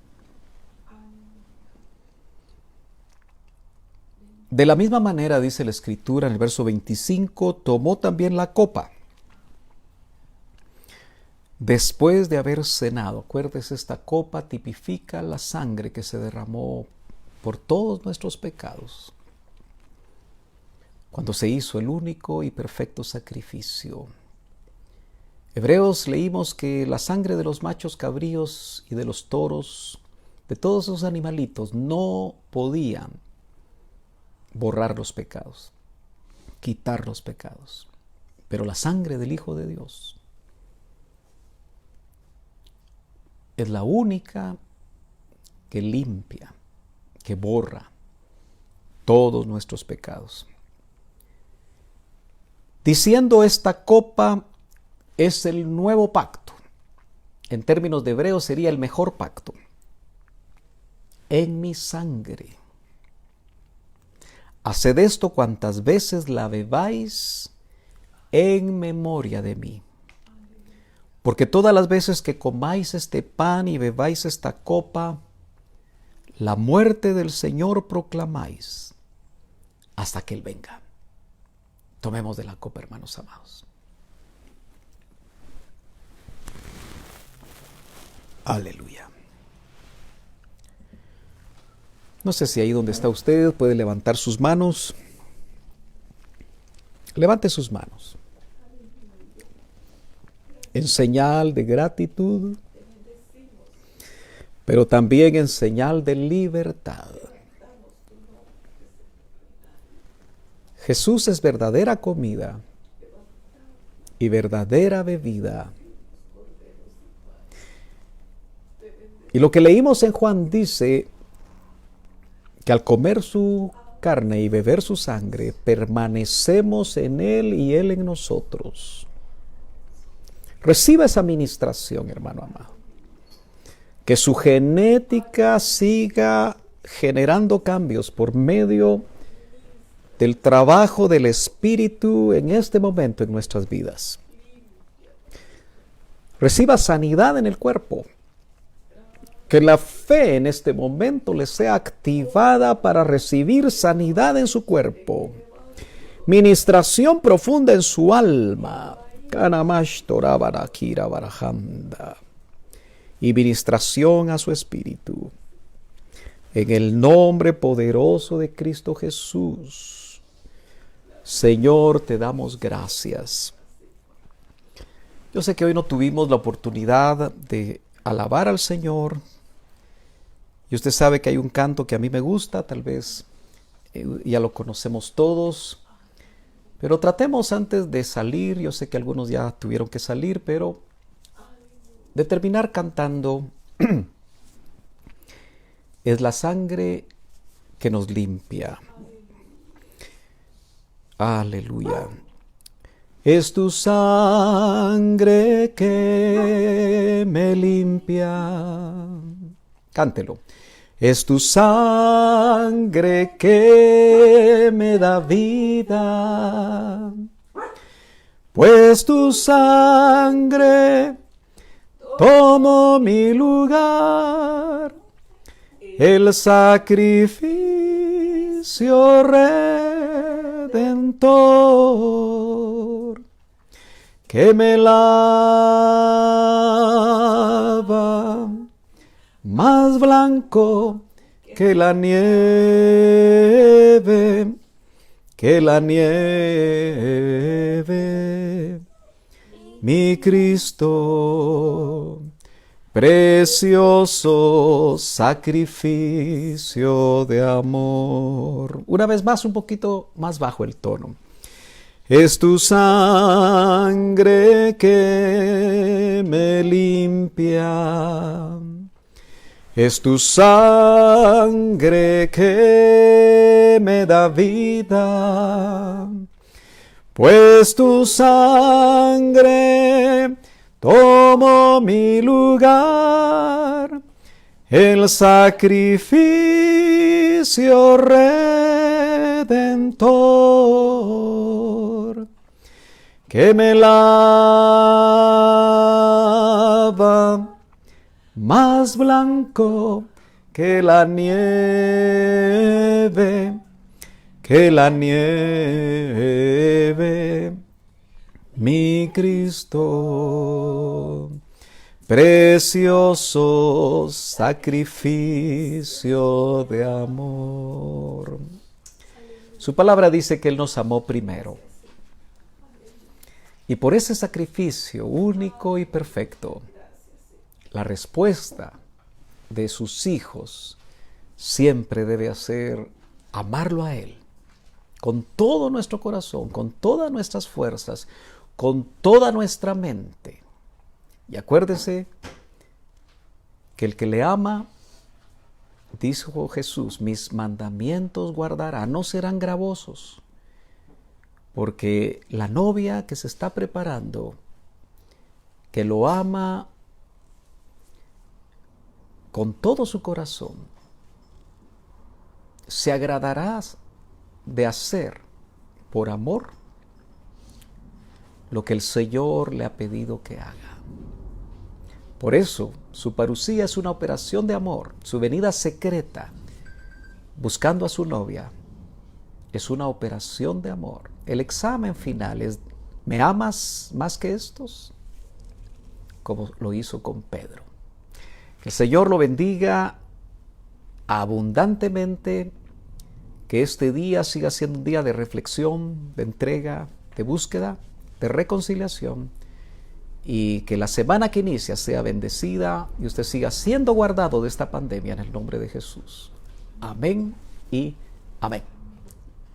De la misma manera, dice la Escritura en el verso 25, tomó también la copa después de haber cenado. Acuérdese, esta copa tipifica la sangre que se derramó por todos nuestros pecados, cuando se hizo el único y perfecto sacrificio. Hebreos leímos que la sangre de los machos cabríos y de los toros, de todos esos animalitos, no podían borrar los pecados, quitar los pecados. Pero la sangre del Hijo de Dios es la única que limpia, que borra todos nuestros pecados. Diciendo: esta copa es el nuevo pacto. En términos de hebreo sería el mejor pacto. En mi sangre. Haced esto cuantas veces la bebáis en memoria de mí. Porque todas las veces que comáis este pan y bebáis esta copa, la muerte del Señor proclamáis hasta que Él venga. Tomemos de la copa, hermanos amados. Aleluya. No sé si ahí donde está usted puede levantar sus manos. Levante sus manos. En señal de gratitud, pero también en señal de libertad. Jesús es verdadera comida y verdadera bebida. Y lo que leímos en Juan dice que al comer su carne y beber su sangre, permanecemos en Él y Él en nosotros. Reciba esa ministración, hermano amado. Que su genética siga generando cambios por medio del trabajo del Espíritu en este momento en nuestras vidas. Reciba sanidad en el cuerpo. Que la fe en este momento le sea activada para recibir sanidad en su cuerpo. Ministración profunda en su alma. Y ministración a su espíritu. En el nombre poderoso de Cristo Jesús. Señor, te damos gracias. Yo sé que hoy no tuvimos la oportunidad de alabar al Señor Y usted sabe que hay un canto que a mí me gusta, tal vez ya lo conocemos todos, pero tratemos antes de salir, yo sé que algunos ya tuvieron que salir, pero de terminar cantando, es la sangre que nos limpia. Aleluya. Es tu sangre que me limpia. Cántelo. Es tu sangre que me da vida, pues tu sangre tomó mi lugar, el sacrificio redentor que me lava más blanco que la nieve, mi Cristo, precioso sacrificio de amor. Una vez más, un poquito más bajo el tono. Es tu sangre que me limpia. Es tu sangre que me da vida, pues tu sangre tomó mi lugar, el sacrificio redentor que me lava más blanco que la nieve, mi Cristo, precioso sacrificio de amor. Su palabra dice que Él nos amó primero. Y por ese sacrificio único y perfecto, la respuesta de sus hijos siempre debe ser amarlo a Él con todo nuestro corazón, con todas nuestras fuerzas, con toda nuestra mente. Y acuérdese que el que le ama, dijo Jesús, mis mandamientos guardará, no serán gravosos, porque la novia que se está preparando, que lo ama con todo su corazón, se agradará de hacer por amor lo que el Señor le ha pedido que haga. Por eso, su parucía es una operación de amor. Su venida secreta, buscando a su novia, es una operación de amor. El examen final es, ¿me amas más que estos? Como lo hizo con Pedro. Que el Señor lo bendiga abundantemente, que este día siga siendo un día de reflexión, de entrega, de búsqueda, de reconciliación, y que la semana que inicia sea bendecida y usted siga siendo guardado de esta pandemia en el nombre de Jesús. Amén y amén.